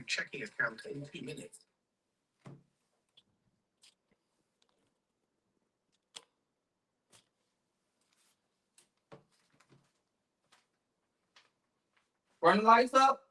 Checking account in 2 minutes. Run the lights up.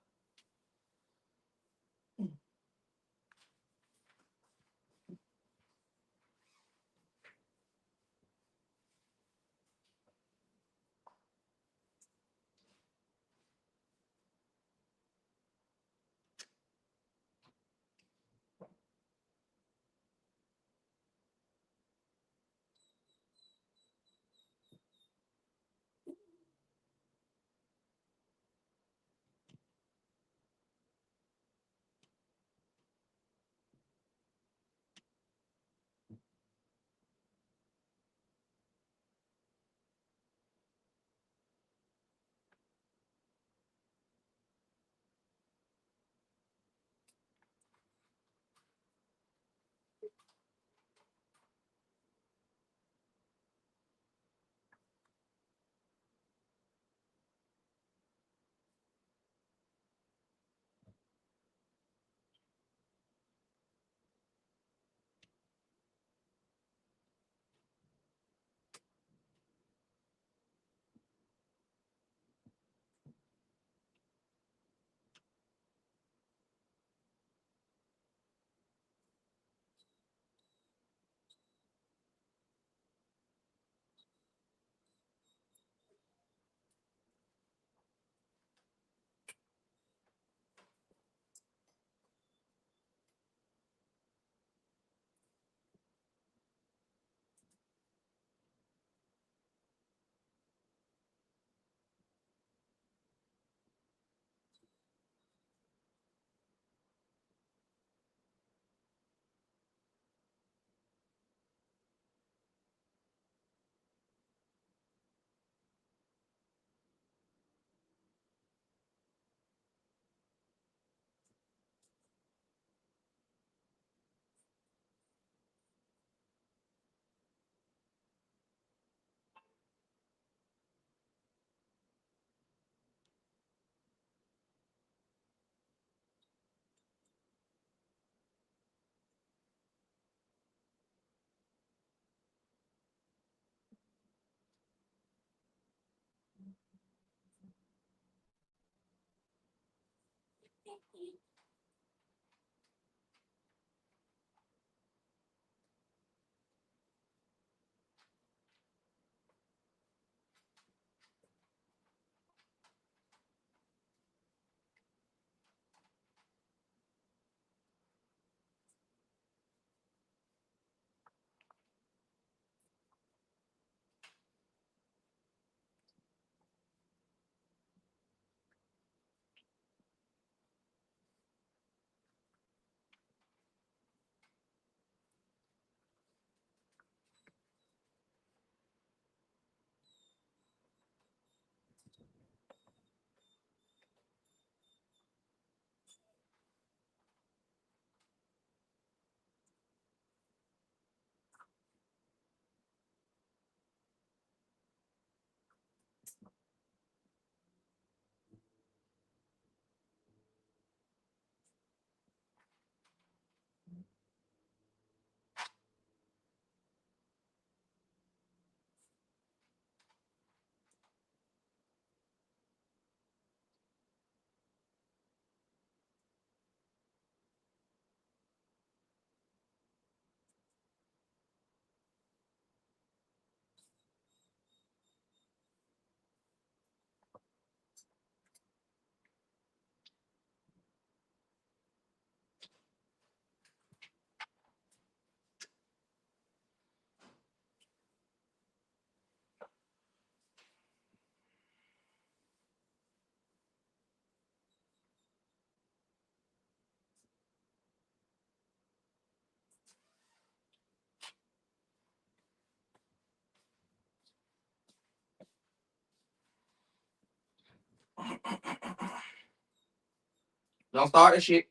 Don't start the shit.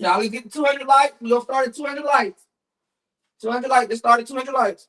Y'all get to 200 likes. We're gonna start at 200 likes. 200 likes. Let's start at 200 likes.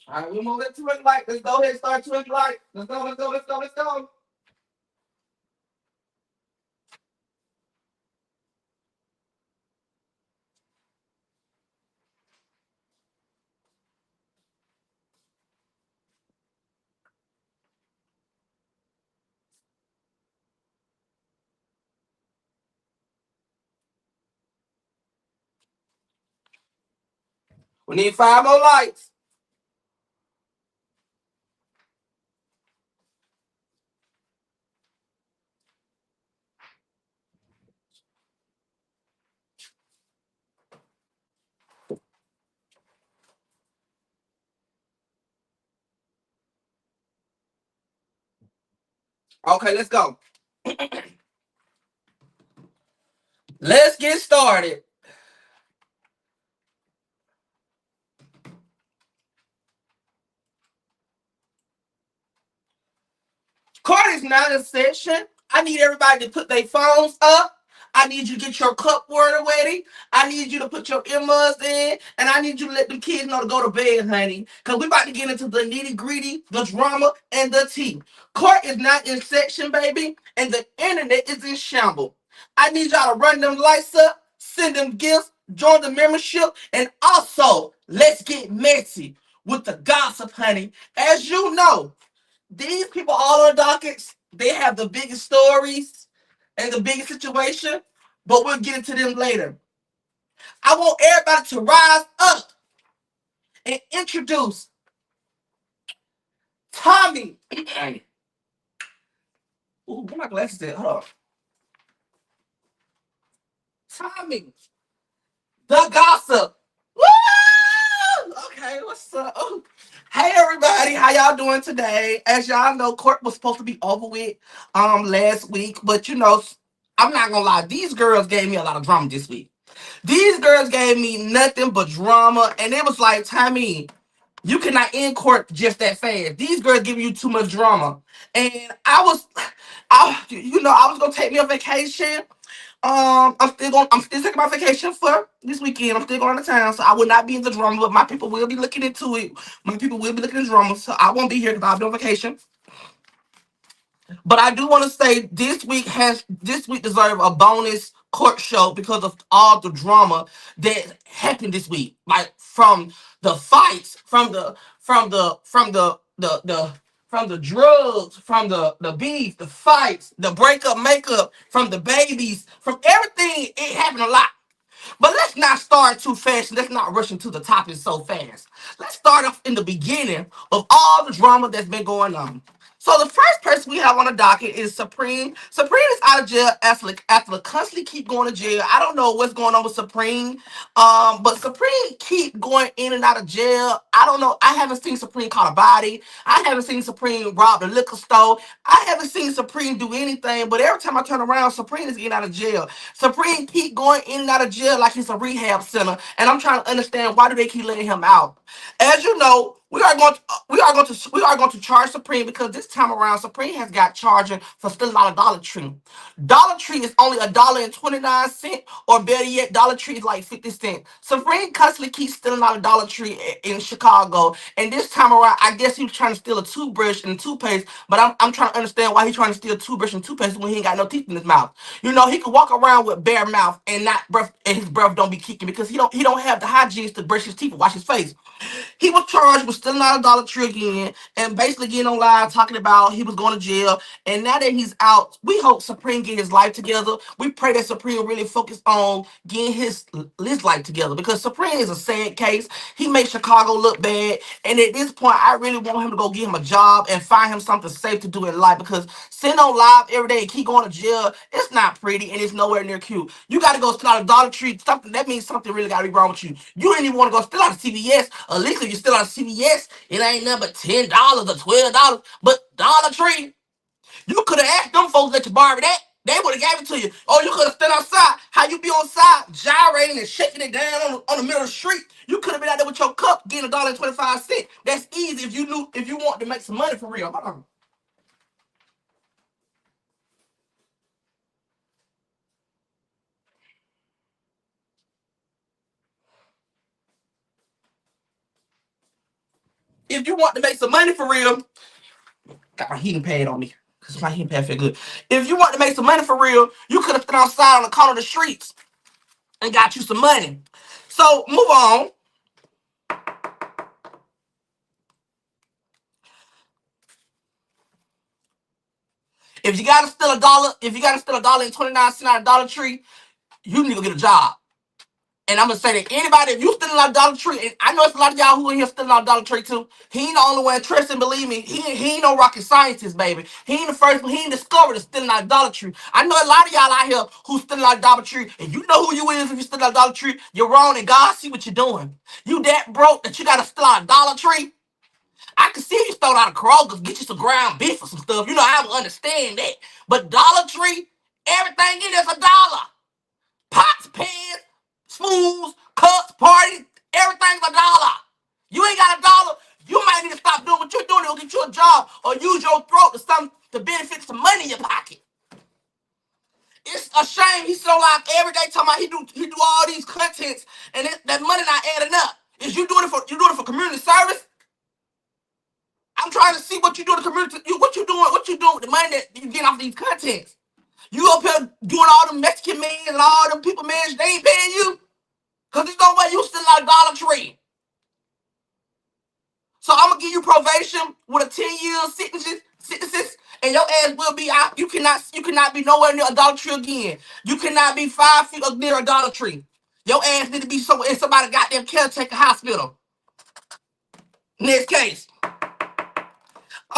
All right, we're gonna get 200 likes. Let's go ahead and start 200 likes. Let's go, let's go, let's go, let's go. We need 5 more likes. Okay, let's go. Let's get started. Court is not in session. I need everybody to put their phones up. I need you to get your cup water ready. I need you to put your earmuffs in. And I need you to let them kids know to go to bed, honey. Because we're about to get into the nitty gritty, the drama, and the tea. Court is not in session, baby. And the internet is in shambles. I need y'all to run them lights up, send them gifts, join the membership, and also let's get messy with the gossip, honey. As you know, these people all on dockets, they have the biggest stories and the biggest situation, but we'll get into them later. I want everybody to rise up and introduce Tommy. Ooh, where my glasses at? Hold on. Tommy, the gossip. Woo! Okay, what's up? Oh. Hey everybody, how y'all doing today? As y'all know, court was supposed to be over with last week, but you know, I'm not gonna lie, these girls gave me a lot of drama this week. These girls gave me nothing but drama, and it was like, Tommy, you cannot end court just that fast. These girls giving you too much drama, and I was gonna take me a vacation. I'm still taking my vacation for this weekend. I'm still going to town, so I will not be in the drama, but my people will be looking into it. My people will be looking at drama, so I won't be here because I'll be on vacation. But I do want to say this week deserve a bonus court show because of all the drama that happened this week. Like from the fights, from the drugs, from the beef, the fights, the breakup, makeup, from the babies, from everything. It happened a lot. But let's not start too fast. Let's not rush into the topic so fast. Let's start off in the beginning of all the drama that's been going on. So the first person we have on the docket is Supreme. Supreme is out of jail after constantly keep going to jail. I don't know what's going on with Supreme. But Supreme keep going in and out of jail. I don't know. I haven't seen Supreme caught a body. I haven't seen Supreme rob a liquor store. I haven't seen Supreme do anything. But every time I turn around, Supreme is getting out of jail. Supreme keep going in and out of jail like he's a rehab center, and I'm trying to understand why do they keep letting him out. As you know, we are going to charge Supreme because this time around Supreme has got charging for stealing out of Dollar Tree. Dollar Tree is only $1.29, or better yet, Dollar Tree is like 50 cents. Supreme constantly keeps stealing out of Dollar Tree in Chicago, and this time around, I guess he was trying to steal a toothbrush and toothpaste. But I'm trying to understand why he's trying to steal toothbrush and toothpaste when he ain't got no teeth in his mouth. You know, he could walk around with bare mouth and not breath, and his breath don't be kicking because he don't have the hygiene to brush his teeth and wash his face. He was charged with stealing out of Dollar Tree again and basically getting on live talking about he was going to jail. And now that he's out, we hope Supreme get his life together. We pray that Supreme really focus on getting his life together because Supreme is a sad case. He makes Chicago look bad. And at this point, I really want him to go get him a job and find him something safe to do in life because sitting on live every day and keep going to jail, it's not pretty and it's nowhere near cute. You got to go steal out of Dollar Tree. Something that means something really got to be wrong with you. You ain't even want to go steal out of CVS. At least if you steal out of CVS, it ain't nothing but $10 or $12. But Dollar Tree, you could have asked them folks that you borrowed that. They would have gave it to you. Oh, you could have stood outside. How you be on side, gyrating and shaking it down on the middle of the street. You could have been out there with your cup getting $1.25. That's easy if you knew if you want to make some money for real. Hold on. If you want to make some money for real, got my heating pad on me. Because my heating pad feel good. If you want to make some money for real, you could have stood outside on the corner of the streets and got you some money. So move on. If you gotta steal a dollar, if you gotta steal $1.29 out of Dollar Tree, you need to get a job. And I'm gonna say that anybody, if you stealing out of Dollar Tree, and I know it's a lot of y'all who in here stealing out of Dollar Tree too. He ain't the only one. Trust and believe me, he ain't no rocket scientist, baby. He ain't the first one. He ain't discovered the stealing out of Dollar Tree. I know a lot of y'all out here who stealing out of Dollar Tree, and you know who you is if you stealing out of Dollar Tree. You're wrong, and God see what you're doing. You that broke that you gotta steal out of Dollar Tree. I can see if you stole out of Kroger's, get you some ground beef or some stuff. You know, I would understand that. But Dollar Tree, everything in there's $1. Pots, pans, spoons, cups, parties, everything's $1. You ain't got $1, you might need to stop doing what you're doing to get you a job or use your throat to benefit some money in your pocket. It's a shame he so like every day talking about he do all these contents and that money not adding up. Is you doing it for community service? I'm trying to see what you do to the community. What you doing with the money that you get off these contents? You up here doing all them Mexican men and all them people men, they ain't paying you? Cause there's no way you still like Dollar Tree. So I'm gonna give you probation with a 10-year sentence, and your ass will be out. You cannot be nowhere near a Dollar Tree again. You cannot be 5 feet up near a Dollar Tree. Your ass need to be somewhere in somebody goddamn caretaker hospital. Next case.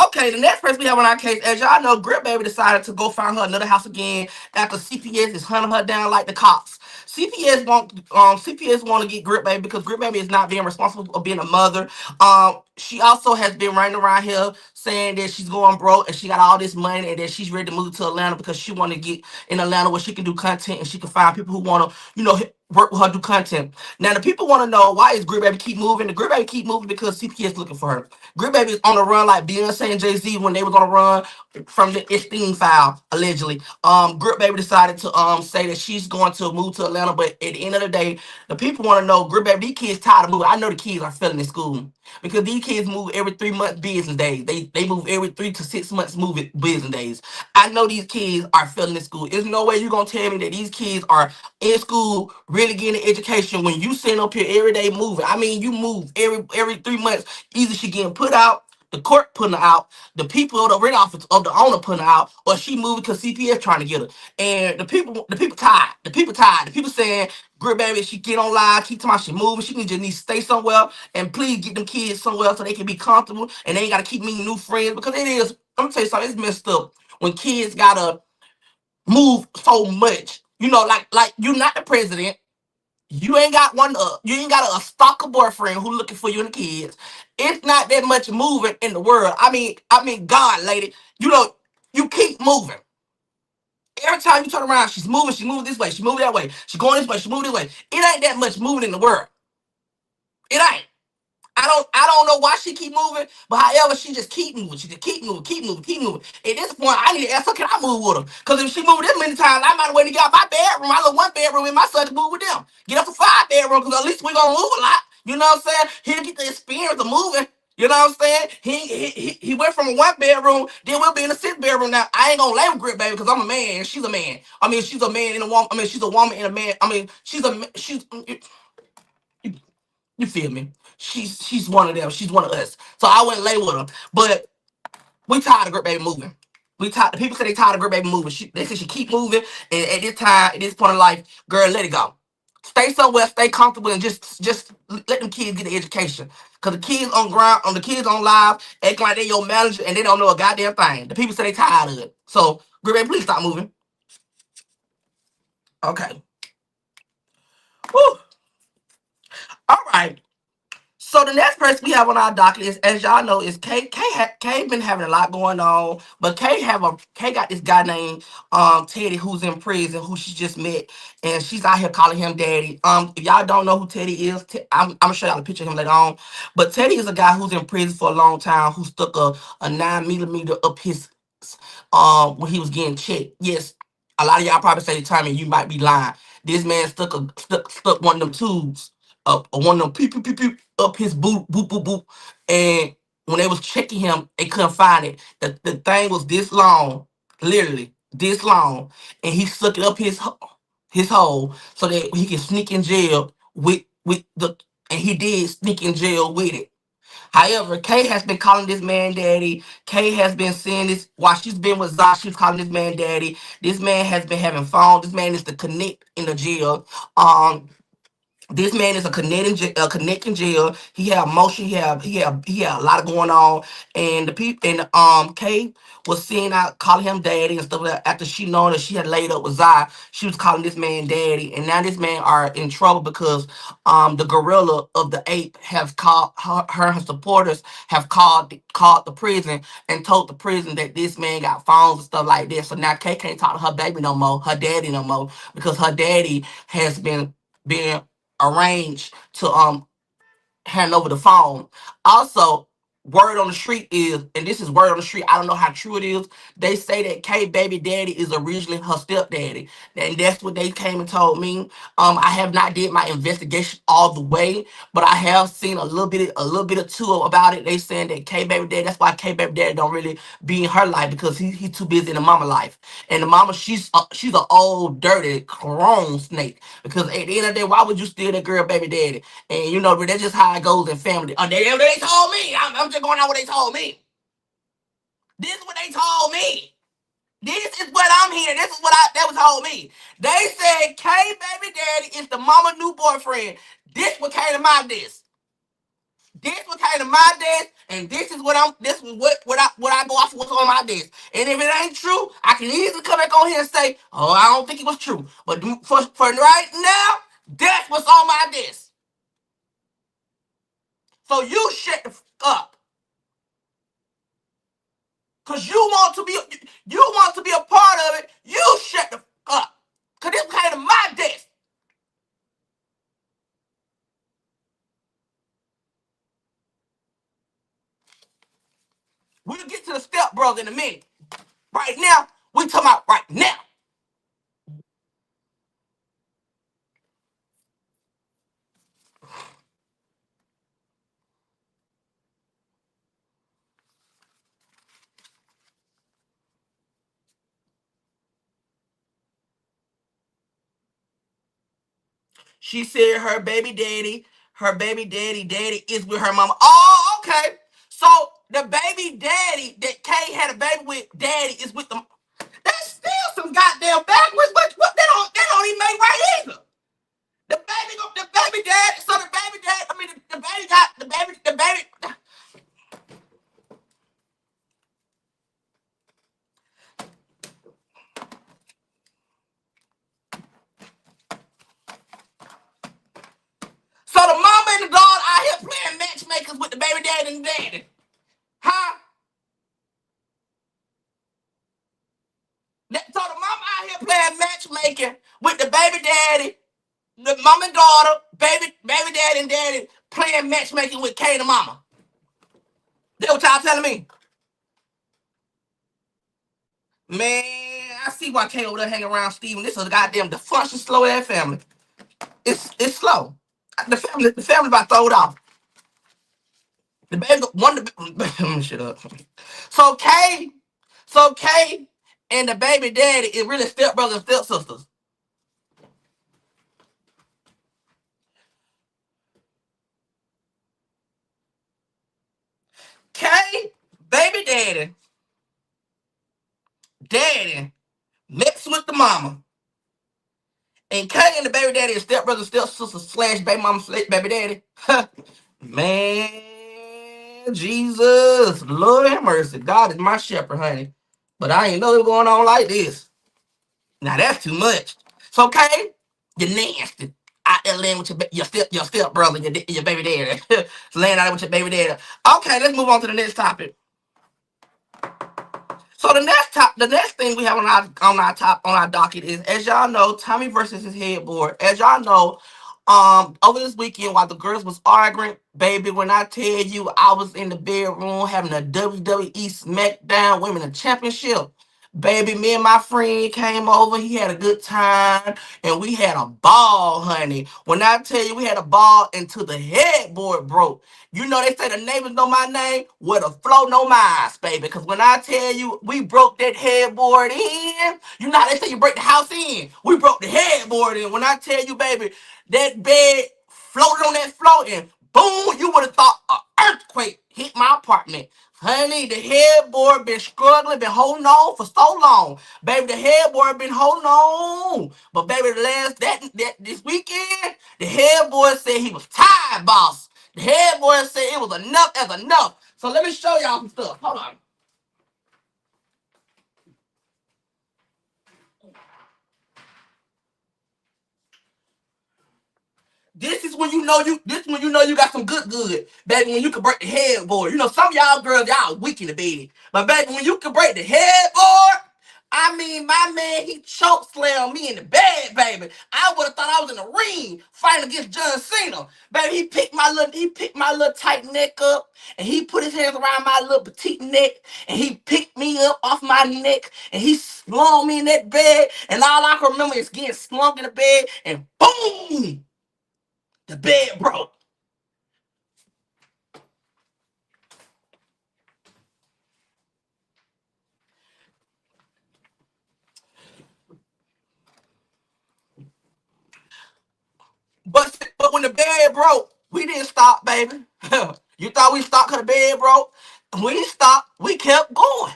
Okay, the next person we have on our case, as y'all know, Grip Baby decided to go find her another house again after CPS is hunting her down like the cops. CPS want to get Grip Baby because Grip Baby is not being responsible for being a mother. She also has been running around here saying that she's going broke and she got all this money and that she's ready to move to Atlanta because she want to get in Atlanta where she can do content and she can find people who want to, work with her, do content. Now the people want to know why is Grip Baby keep moving. The Grip Baby keep moving because CPS looking for her. Grip Baby is on the run like Beyonce and Jay-Z when they was on the run from the Epstein file, allegedly. Grip Baby decided to say that she's going to move to Atlanta, but at the end of the day, the people want to know, Grip Baby, these kids tired of moving. I know the kids are failing in school because these kids move every 3 months business days. They move every 3 to 6 months moving business days. I know these kids are failing in school. There's no way you're gonna tell me that these kids are in school really getting an education when you sitting up here every day moving. I mean, you move every 3 months. Either she getting put out, the court putting her out, the people of the rent office of the owner putting her out, or she moving because CPS trying to get her. And the people tired. The people tired. The people saying, Grip Baby, she get on live, keep talking about she moving. She need to stay somewhere and please get them kids somewhere so they can be comfortable and they ain't gotta keep meeting new friends because it is. I'm gonna tell you something. It's messed up when kids gotta move so much. Like you're not the president. You ain't got one. You ain't got a stalker boyfriend who looking for you and the kids. It's not that much moving in the world. I mean, God, lady, you keep moving. Every time you turn around, she's moving. She moving this way. She moving that way. She going this way. She moving this way. It ain't that much moving in the world. It ain't. I don't know why she keep moving, but however, she just keep moving. She just keep moving, keep moving, keep moving. At this point, I need to ask her, can I move with her? Because if she moved this many times, I might as well get out my bedroom. I live 1 bedroom and my son can move with them. Get up to 5 bedroom because at least we gonna move a lot. You know what I'm saying? He'll get the experience of moving. You know what I'm saying? He went from a 1 bedroom, then we'll be in a 6 bedroom. Now I ain't gonna label Grip Baby because I'm a man and she's a man. I mean, she's a man and a woman. I mean, she's a woman and a man. I mean, she's you feel me? she's one of them. She's one of us. So I wouldn't lay with her. But we tired of Grit Baby moving. We tired. The people say they tired of Grit Baby moving. They say she keep moving. And at this time, at this point in life, girl, let it go. Stay somewhere, stay comfortable, and just let them kids get an education. Cause the kids on ground, on the kids on live, acting like they your manager and they don't know a goddamn thing. The people say they tired of it. So, Grit Baby, please stop moving. Okay. Whew. All right. So the next person we have on our docket is, as y'all know, is K. K been having a lot going on, but K got this guy named Teddy who's in prison, who she just met, and she's out here calling him daddy. If y'all don't know who Teddy is, I'm gonna show y'all a picture of him later on. But Teddy is a guy who's in prison for a long time, who stuck a 9 millimeter up his when he was getting checked. Yes, a lot of y'all probably say, Tommy, you might be lying. This man stuck one of them tubes up, or one of them pew pew pew pew up his boot boop boop boop, and when they was checking him, they couldn't find it. The thing was this long, literally this long, and he stuck it up his hole so that he can sneak in jail with the, and he did sneak in jail with it. However, Kay has been calling this man daddy. Kay has been saying this while she's been with Zah. She's calling this man daddy. This man has been having phone. This man is the connect in the jail. This man is a connecting jail. He had motion. He had a lot going on. And the people and Kay was seeing out calling him daddy and stuff like that. After she known that she had laid up with Zai, she was calling this man daddy. And now this man are in trouble because the gorilla of the ape has called her and her supporters have called the prison and told the prison that this man got phones and stuff like this. So now Kay can't talk to her baby no more, her daddy no more, because her daddy has been arranged to hand over the phone. Also, word on the street is, and this is word on the street, I don't know how true it is. They say that K baby daddy is originally her stepdaddy. And that's what they came and told me. I have not did my investigation all the way, but I have seen a little bit of two about it. They saying that K baby daddy, that's why K baby daddy don't really be in her life, because he's too busy in the mama life. And the mama, she's an old dirty grown snake. Because at the end of the day, why would you steal that girl baby daddy? And you know, that's just how it goes in family. They told me. I'm just going on what they told me. This is what they told me. This is what I'm hearing. This is what that was told me. They said K baby daddy is the mama new boyfriend. This what came to my desk. This what came to my desk, and this is what I go off of what's on my desk. And if it ain't true, I can easily come back on here and say, oh, I don't think it was true. But for right now, that's what's on my desk. So you shut the up. Cause you want to be a part of it. You shut the up. Cause this came to my desk. We'll get to the step brother in a minute. Right now, we talking about right now. She said her baby daddy is with her mama. Oh, okay. So the baby daddy that Kay had a baby with, daddy is with them. That's still some goddamn backwards. What they don't even make right either. The baby dad. So the baby dad. I mean, the baby got the baby. The baby. So the mama and the daughter out here playing matchmakers with the baby daddy and the daddy. Huh? So the mama out here playing matchmaking with the baby daddy, the mama and daughter, baby daddy and daddy playing matchmaking with Kay and the mama. That's what y'all telling me. Man, I see why Kay over there hanging around Steven. This is a goddamn dysfunction slow ass family. It's slow. The family about throwed off. The baby one of the shut up. So Kay, so Kay and the baby daddy is really stepbrothers and stepsisters. daddy mixed with the mama. And K and the baby daddy is stepbrother, stepsister, slash baby mama, slash baby daddy. Man, Jesus, Lord have mercy. God is my shepherd, honey. But I ain't know it was going on like this. Now that's too much. So, K, you're nasty. Out there laying with your step brother, your baby daddy. Laying out there with your baby daddy. Okay, let's move on to the next topic. So the next thing we have on our docket is, as y'all know, Tommy versus his headboard. As y'all know, over this weekend while the girls was arguing, baby, when I tell you I was in the bedroom having a WWE SmackDown Women's Championship. Baby, me and my friend came over. He had a good time, and we had a ball, honey. When I tell you we had a ball until the headboard broke. You know they say the neighbors know my name. Well, the flow know mine, baby. Because when I tell you we broke that headboard in, you know how they say you break the house in. We broke the headboard in. When I tell you, baby, that bed floated on that floor and boom, you would have thought an earthquake hit my apartment. Honey, the headboard been struggling, been holding on for so long. Baby, the headboard been holding on. But baby, this weekend, the headboard said he was tired, boss. The headboard said it was enough as enough. So let me show y'all some stuff. Hold on. This is when you know you got some good. Baby, when you can break the headboard. You know, some of y'all girls, y'all weak in the bed. But baby, when you can break the headboard, I mean, my man, he choke slammed me in the bed, baby. I would have thought I was in the ring fighting against John Cena. Baby, he picked my little tight neck up, and he put his hands around my little petite neck, and he picked me up off my neck, and he slung me in that bed, and all I can remember is getting slung in the bed, and boom, the bed broke. But when the bed broke, we didn't stop, baby. You thought we stopped because the bed broke? We didn't stop. We kept going.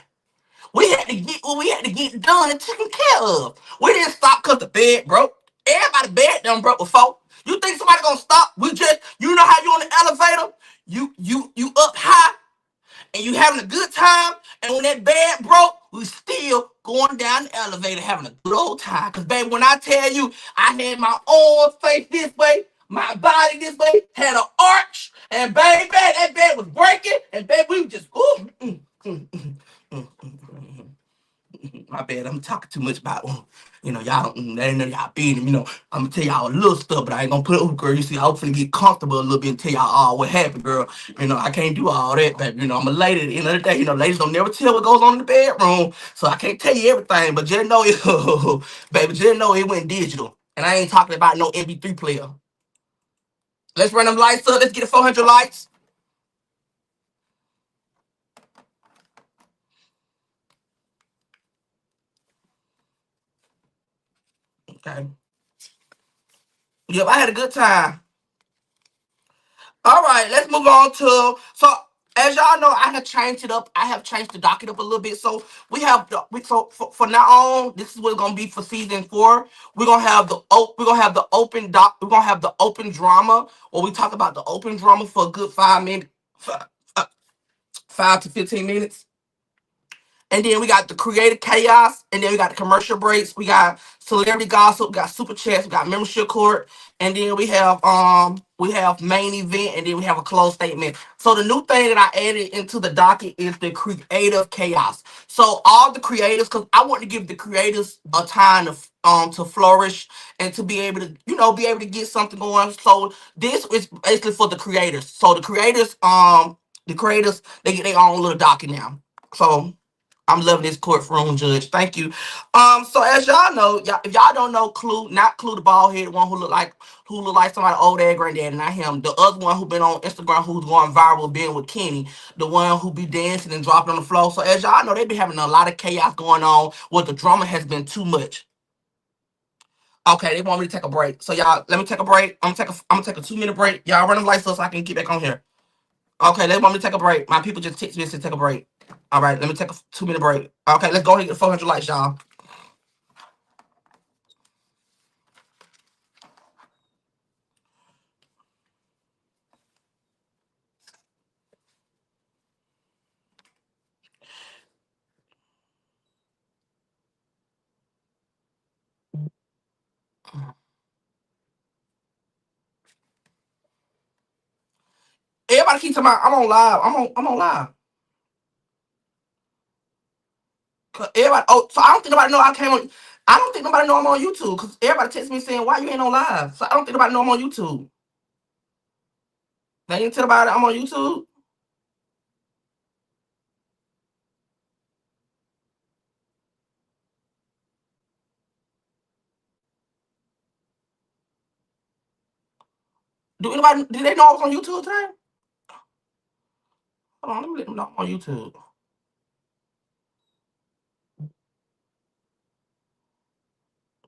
We had to get what we had to get done and taken care of. We didn't stop because the bed broke. Everybody's bed done broke before. You think somebody gonna stop? You know how you on the elevator? You up high and you having a good time, and when that bed broke, we still going down the elevator having a good old time. Cause baby, when I tell you I had my arms face this way, my body this way, had an arch, and baby, that bed was breaking, and baby, we was just my bad, I'm talking too much about y'all don't they know y'all beating, I'm gonna tell y'all a little stuff, but I ain't gonna put it over, girl. You see, I was finna get comfortable a little bit and tell y'all all what happened, girl. I can't do all that, baby. I'm a lady at the end of the day. Ladies don't never tell what goes on in the bedroom, so I can't tell you everything, but just know it, baby, just know it went digital. And I ain't talking about no MP3 player. Let's run them lights up. Let's get 400 lights. Okay. Yep, I had a good time. All right, let's move on to as y'all know, I have changed it up. I have changed the docket up a little bit. So we have for now on, this is what it's gonna be for season 4. We're gonna have the open doc. We're gonna have the open drama, where we talk about the open drama for a good 5 minutes, 5 to 15 minutes. And then we got the creative chaos, and then we got the commercial breaks. We got celebrity gossip, we got super chats, we got membership court, and then we have main event, and then we have a closed statement. So the new thing that I added into the docket is the creative chaos. So all the creators, because I want to give the creators a time to flourish and to be able to get something going. So this is basically for the creators. So the creators they get their own little docket now. So I'm loving this courtroom judge. Thank you. So as y'all know, if y'all don't know Clue, not Clue the bald head one who look like somebody old dad granddad, not him. The other one who been on Instagram who's going viral, being with Kenny, the one who be dancing and dropping on the floor. So as y'all know, they be having a lot of chaos going on where the drama has been too much. Okay, they want me to take a break. So y'all, let me take a break. I'm gonna take a 2 minute break. Y'all run them lights up so I can get back on here. Okay, they want me to take a break. My people just text me and said take a break. All right, let me take a 2 minute break. Okay, let's go ahead and get 400 likes, y'all. Everybody keep talking about I'm on live. I'm on live. Cause everybody. Oh, so I don't think nobody know I came on. I don't think nobody know I'm on YouTube. Cause everybody text me saying why you ain't on live. So I don't think nobody know I'm on YouTube. They didn't tell about it. I'm on YouTube. Do anybody? Did they know I was on YouTube today? Hold on, let me let them know I'm on YouTube.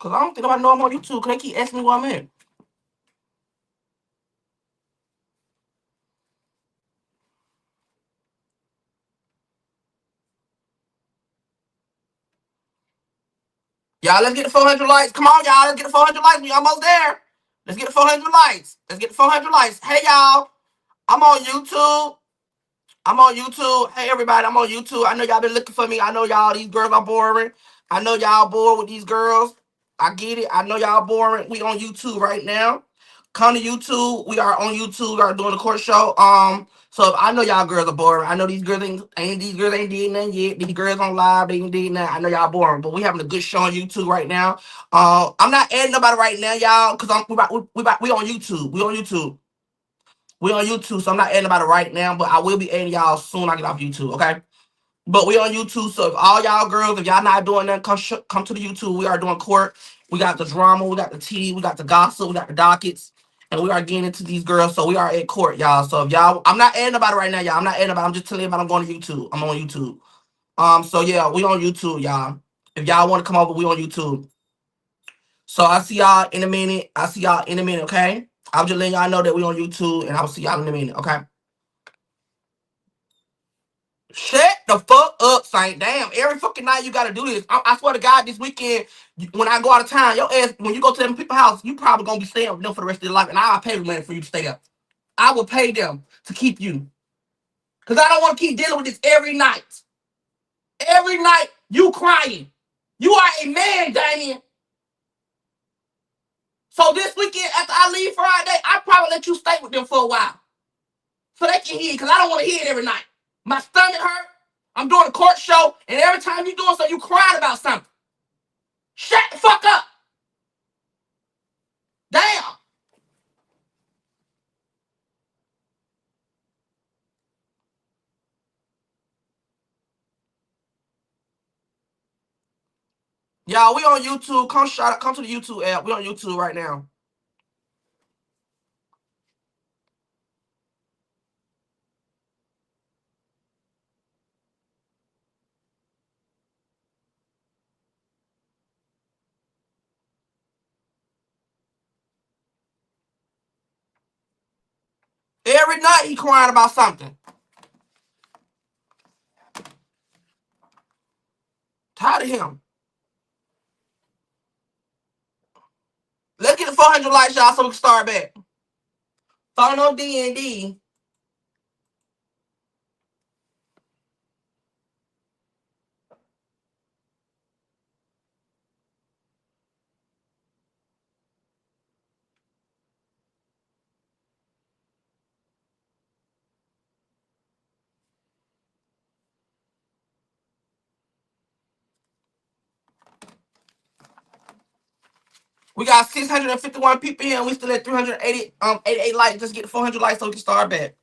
Cause I don't think nobody know I'm on YouTube. Cause they keep asking me where I'm at. Y'all, let's get the 400 likes. Come on, y'all. Let's get the 400 likes. We almost there. Let's get the 400 likes. Let's get the 400 likes. Hey, y'all. I'm on YouTube. I'm on YouTube. Hey, everybody. I'm on YouTube. I know y'all been looking for me. I know y'all, these girls are boring. I know y'all bored with these girls. I get it. I know y'all boring. We on YouTube right now. Come to YouTube. We are on YouTube. We are doing the court show. So if I know y'all girls are boring. I know these girls ain't did nothing yet. These girls on live, they ain't did nothing. I know y'all boring, but we having a good show on YouTube right now. I'm not adding nobody right now, y'all, because we on YouTube. We on YouTube. We on YouTube, so I'm not adding nobody right now, but I will be adding y'all soon. I get off YouTube, okay? But we on YouTube, so if all y'all girls, if y'all not doing that, come to the YouTube. We are doing court. We got the drama, we got the tea, we got the gossip, we got the dockets, and we are getting into these girls. So we are at court, y'all. So if y'all, I'm not adding about it right now, y'all. I'm not adding about. I'm just telling you about I'm going to YouTube. I'm on YouTube. So yeah, we on YouTube, y'all. If y'all want to come over, we on YouTube. So I see y'all in a minute. I see y'all in a minute, okay? I'm just letting y'all know that we on YouTube, and I'll see y'all in a minute, okay? Shut the fuck up, Saint. Damn, every fucking night you gotta do this. I swear to God, this weekend, when I go out of town, your ass, when you go to them people's house, you probably gonna be staying with them for the rest of your life, and I'll pay money for you to stay there. I will pay them to keep you. Because I don't want to keep dealing with this every night. Every night, you crying. You are a man, Damien. So this weekend, after I leave Friday, I probably let you stay with them for a while. So they can hear it, because I don't want to hear it every night. My stomach hurt. I'm doing a court show, and every time you doing something, you crying about something. Shut the fuck up. Damn. Y'all, we on YouTube. Come to the YouTube app. We on YouTube right now. Every night he crying about something. Tired of him. Let's get the 400 likes, y'all, so we can start back. Phone on D&D. We got 651 people here, and we still at 388 likes. Let's get the 400 likes so we can start back.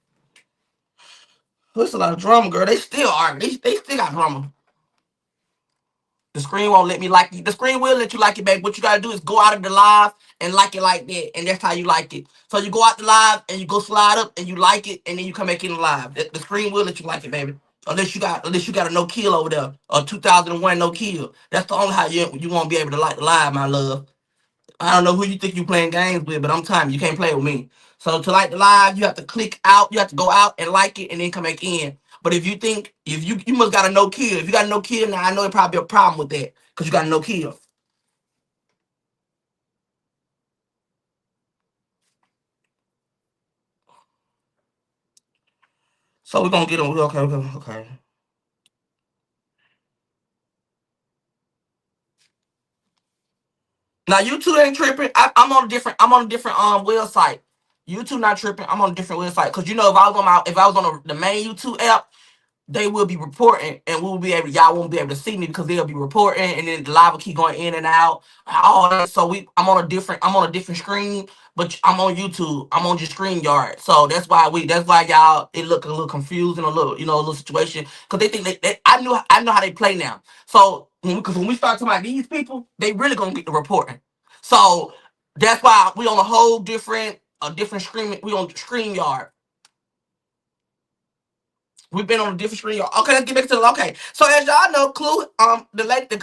There's a lot of drama, girl. They still are. They still got drama. The screen won't let me like it. The screen will let you like it, babe. What you gotta do is go out of the live and like it like that, and that's how you like it. So you go out the live and you go slide up and you like it, and then you come back in the live. The screen will let you like it, baby. Unless you got a no kill over there, or 2001 no kill. That's the only how you won't be able to like the live, my love. I don't know who you think you playing games with, but I'm telling you, you can't play with me. So to like the live, you have to click out. You have to go out and like it, and then come back in. But if you think if you must got a no kill. If you got a no kill now, I know it probably be a problem with that because you got a no kill. So we're gonna get them. Okay, okay, okay. Now YouTube ain't tripping. I'm on a different. I'm on a different website. YouTube not tripping. I'm on a different website because you know if I was on the main YouTube app, they will be reporting and we will be able y'all won't be able to see me because they'll be reporting and then the live will keep going in and out all that. So I'm on a different screen, but I'm on YouTube. I'm on your screen yard. So that's why y'all it look a little confusing, a little a little situation because they think I know how they play now. So because when we start talking about these people, they really gonna get the reporting. So that's why we on a different screen. We on screen yard. We've been on a different screen. Okay, let's get back to the okay. So as y'all know, Clue, the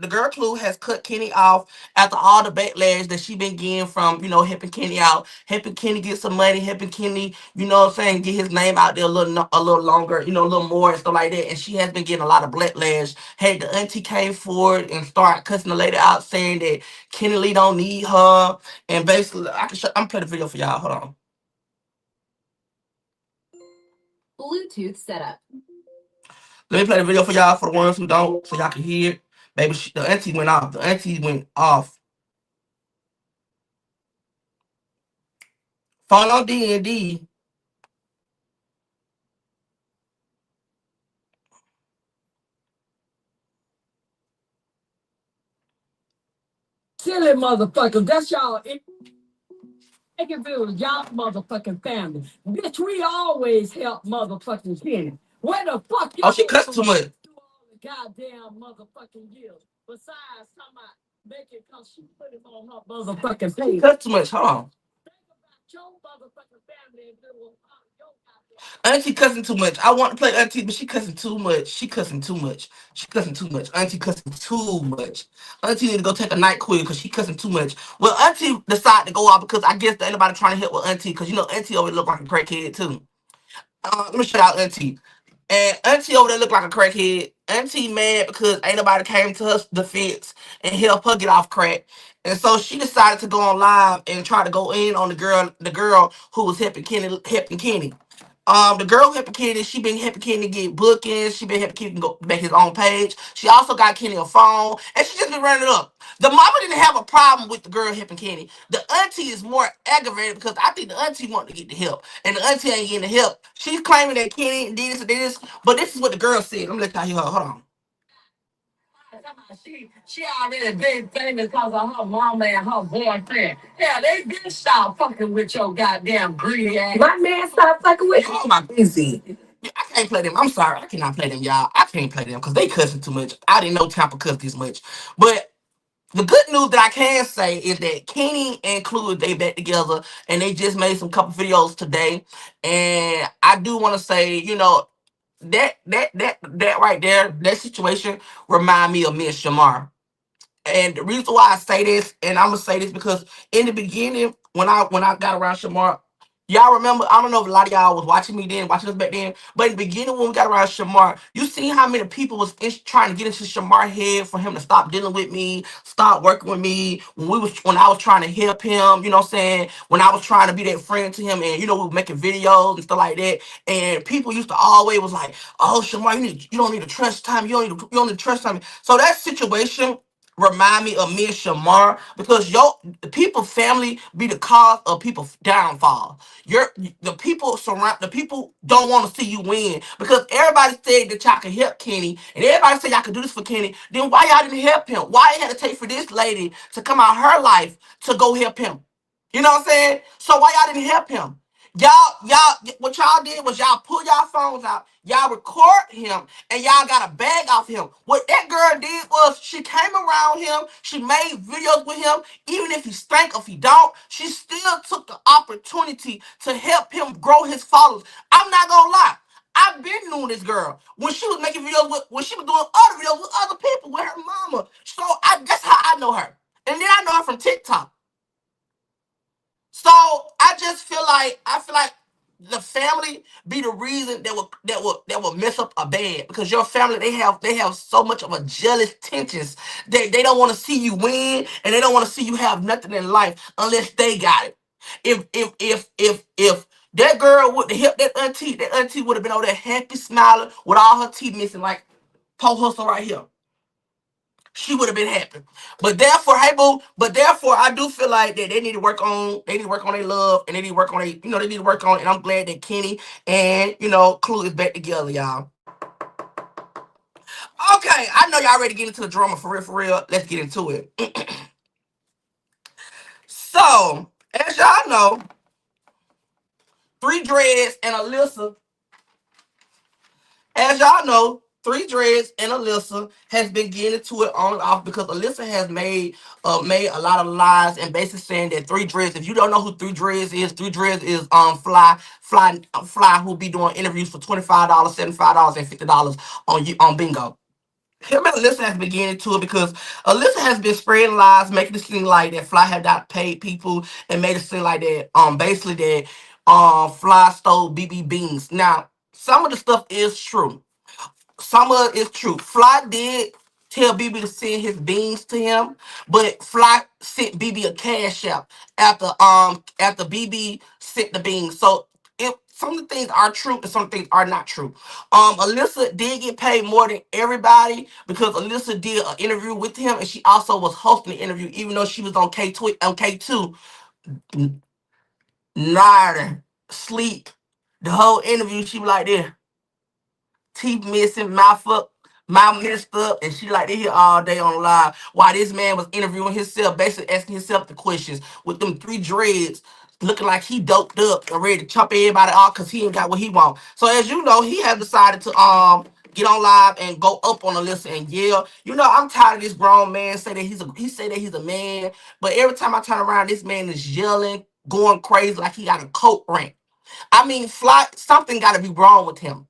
girl Clue has cut Kenny off after all the backlash that she been getting from helping Kenny out, helping Kenny get some money, helping Kenny, what I'm saying, get his name out there a little longer, a little more and stuff like that. And she has been getting a lot of backlash. Hey, the auntie came forward and started cussing the lady out, saying that Kenny Lee don't need her, and basically, I'm playing the video for y'all. Hold on. Bluetooth setup. Let me play the video for y'all for the ones who don't, so y'all can hear it. Baby, the auntie went off. The auntie went off. Follow D&D. Silly motherfuckers, that's y'all. Village, y'all motherfucking family. Bitch, we always help motherfucking Kenny. Where the fuck y'all? Oh, she cussed too much. Through all the goddamn motherfucking years. Besides, talking about making cause she put him on her motherfucking page. She cussed too much. Hold on. Think about your motherfucking family and do your Auntie cussing too much. I want to play Auntie, but she cussing too much. She cussing too much. She cussing too much. Auntie cussing too much. Auntie need to go take a night quiz because she cussing too much. Well, Auntie decided to go out because I guess anybody trying to help with Auntie because Auntie always look like a crackhead too. Let me shout out Auntie. And Auntie over there look like a crackhead. Auntie mad because ain't nobody came to her defense and help her get off crack. And so she decided to go on live and try to go in on the girl who was helping Kenny. The girl helping Kenny, she been helping Kenny get bookings. She been helping Kenny go make his own page. She also got Kenny a phone, and she just been running it up. The mama didn't have a problem with the girl helping Kenny. The auntie is more aggravated because I think the auntie wanted to get the help, and the auntie ain't getting the help. She's claiming that Kenny did this and did this, but this is what the girl said. Let me let y'all hear her. Hold on. She already been famous because of her mama and her boyfriend. Yeah, they did stop fucking with your goddamn greedy ass. My man stopped fucking with you. Oh my busy. I can't play them. I'm sorry. I cannot play them, y'all. I can't play them because they cussing too much. I didn't know Tampa cussed this much. But the good news that I can say is that Kenny and Clue they back together and they just made some couple videos today. And I do want to say, that right there, that situation remind me of me and Shamar. And the reason why I say this, and I'm gonna say this because in the beginning, when I got around Shamar, y'all remember, I don't know if a lot of y'all was watching us back then, but in the beginning when we got around Shamar, you seen how many people was trying to get into Shamar's head for him to stop dealing with me, stop working with me, when I was trying to help him, you know what I'm saying? When I was trying to be that friend to him and we were making videos and stuff like that. And people used to always was like, oh Shamar, you don't need to trust time, you don't need to trust time. So that situation remind me of me and Shamar because the people family be the cause of people's downfall. The people don't want to see you win because everybody said that y'all could help Kenny and everybody said y'all could do this for Kenny. Then why y'all didn't help him? Why it had to take for this lady to come out her life to go help him? You know what I'm saying? So why y'all didn't help him? What y'all did was y'all pull y'all phones out, y'all record him, and y'all got a bag off him. What that girl did was she came around him, she made videos with him, even if he stank or if he don't, she still took the opportunity to help him grow his followers. I'm not gonna lie. I've been knowing this girl when she was making videos when she was doing other videos with other people with her mama. So that's how I know her. And then I know her from TikTok. So I feel like the family be the reason that will mess up a bed, because your family, they have so much of a jealous tensions. They don't want to see you win, and they don't want to see you have nothing in life unless they got it. If that girl would have helped that auntie would have been over there happy smiling with all her teeth missing, like Poe Hustle right here. She would have been happy. But therefore, hey boo, but therefore I do feel like that they need to work on their love, and they need to work on they need to work on it. And I'm glad that Kenny and Clue is back together, y'all. Okay, I know y'all ready to get into the drama for real, for real. Let's get into it. So, as y'all know, Three Dreads and Alyssa, as y'all know, Three Dreads and Alyssa has been getting into it on and off, because Alyssa has made a lot of lies and basically saying that Three Dreads. If you don't know who Three Dreads is Fly who be doing interviews for $25, $75, and $50 on Bingo. Him and Alyssa has been getting into it because Alyssa has been spreading lies, making it seem like that Fly have not paid people, and made it seem like that basically that Fly stole BB beans. Now, some of the stuff is true. Some of it is true. Fly did tell BB to send his beans to him, but Fly sent BB a cash app after BB sent the beans. So if some of the things are true and some things are not true. Alyssa did get paid more than everybody because Alyssa did an interview with him, and she also was hosting the interview, even though she was on K2, nodding, sleep. The whole interview, she was like this, teeth missing, mouth up, mouth messed up, and she like to hear all day on live while this man was interviewing himself, basically asking himself the questions with them three dreads, looking like he doped up and ready to chop everybody off because he ain't got what he want. So as you know, he has decided to get on live and go up on Alyssa and yell. I'm tired of this grown man say that he say that he's a man, but every time I turn around, this man is yelling, going crazy like he got a coke rant. I mean, Fly, something got to be wrong with him.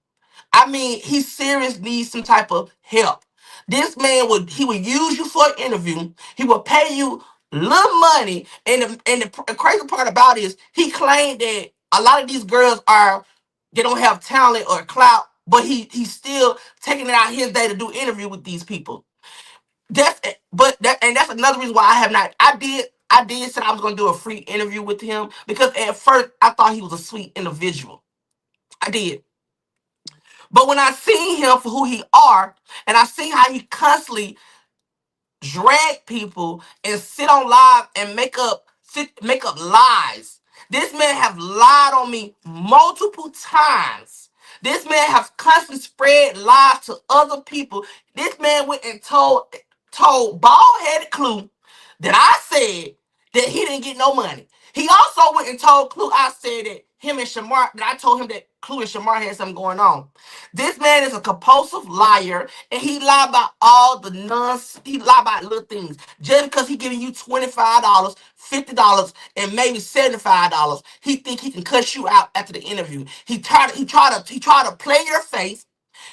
I mean, he seriously needs some type of help. This man would use you for an interview. He would pay you little money, and the crazy part about it is he claimed that a lot of these girls they don't have talent or clout, but he's still taking it out his day to do interview with these people. That's another reason why I have not. I did say I was gonna do a free interview with him because at first I thought he was a sweet individual. I did. But when I seen him for who he are, and I seen how he constantly drag people and sit on live and make up lies. This man have lied on me multiple times. This man has constantly spread lies to other people. This man went and told bald-headed Clue that I said that he didn't get no money. He also went and told Clue I said that him and Shamar, that I told him that Clue and Shamar had something going on. This man is a compulsive liar, and he lied about all the he lied about little things. Just because he giving you $25, $50, and maybe $75, he think he can cut you out after the interview. He try to play your face.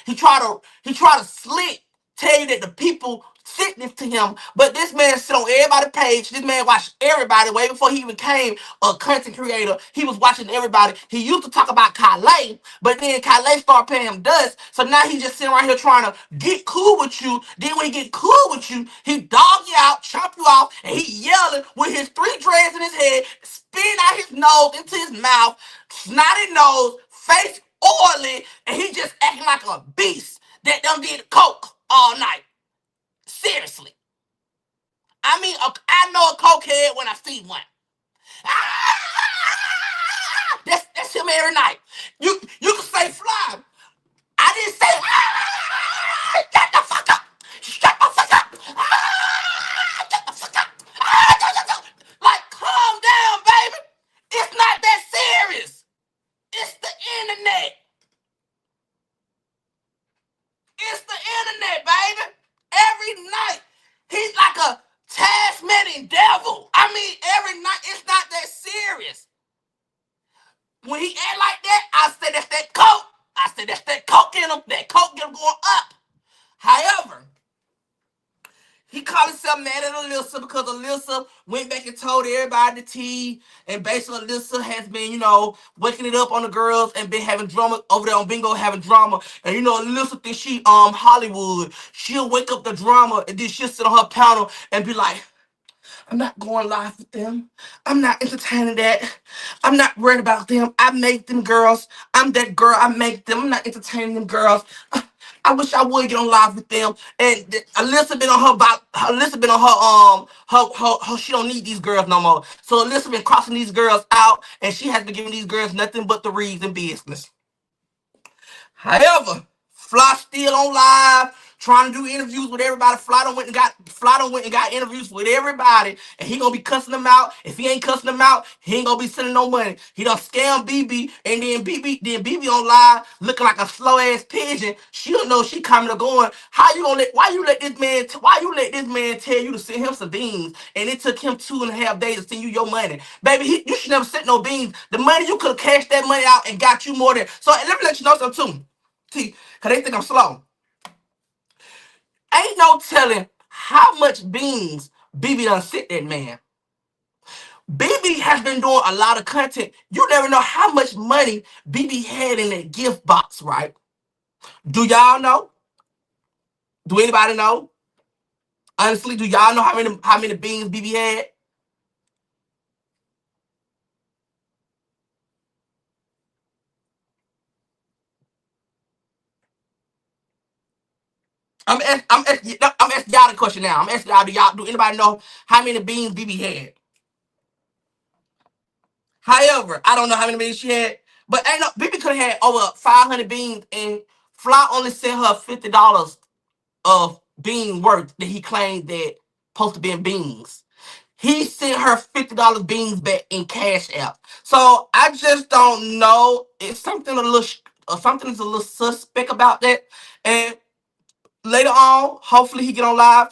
He try to slick tell you that the people sit this to him, but this man sit on everybody's page. This man watched everybody way before he became a content creator. He was watching everybody. He used to talk about Kale, but then Kale started paying him dust. So now he just sitting right here trying to get cool with you. Then when he get cool with you, he dog you out, chop you off, and he yelling with his three dreads in his head, spitting out his nose into his mouth, snotty nose, face oily, and he just acting like a beast that done did coke all night. Seriously. I mean, I know a cokehead when I see one. Ah! That's him every night. You can say Fly. I didn't say shut the fuck up. Shut the fuck up. Shut the fuck up. Like, calm down, baby. It's not that serious. It's the internet. It's the internet, baby. Every night, he's like a Tasmanian devil. I mean, every night, it's not that serious. When he act like that, I say that's that coke. I say that's that coke in him. That coke get him going up. However, He called himself mad at Alyssa because Alyssa went back and told everybody the tea. And basically, Alyssa has been, waking it up on the girls and been having drama over there on Bingo, having drama. And Alyssa thinks she Hollywood. She'll wake up the drama and then she'll sit on her panel and be like, I'm not going live with them. I'm not entertaining that. I'm not worried about them. I make them girls. I'm that girl. I make them. I'm not entertaining them girls. I wish I would get on live with them. And Alyssa been on her about. Alyssa been on her. She don't need these girls no more. So Alyssa been crossing these girls out, and she has been giving these girls nothing but the reason business. However, Fly still on live, trying to do interviews with everybody. Fly done went and got interviews with everybody, and he gonna be cussing them out. If he ain't cussing them out, he ain't gonna be sending no money. He done scam BB, and then BB on live looking like a slow ass pigeon. She don't know she coming or going. How you gonna let? Why you let this man tell you to send him some beans, and it took him 2.5 days to send you your money, baby? You should never send no beans. The money you could have cashed that money out and got you more than. So let me let you know something too. See, cause they think I'm slow. Ain't no telling how much beans BB done sent that man. BB has been doing a lot of content. You never know how much money BB had in that gift box, right? Do y'all know? Do anybody know? Honestly, do y'all know how many beans BB had? I'm asking y'all the question now. I'm asking y'all, do anybody know how many beans BB had? However, I don't know how many beans she had, but ain't no BB could have had over 500 beans, and Fly only sent her $50 of bean worth that he claimed that supposed to be in beans. He sent her $50 beans back in Cash App. So I just don't know. It's something is a little suspect about that. And later on, hopefully he get on live.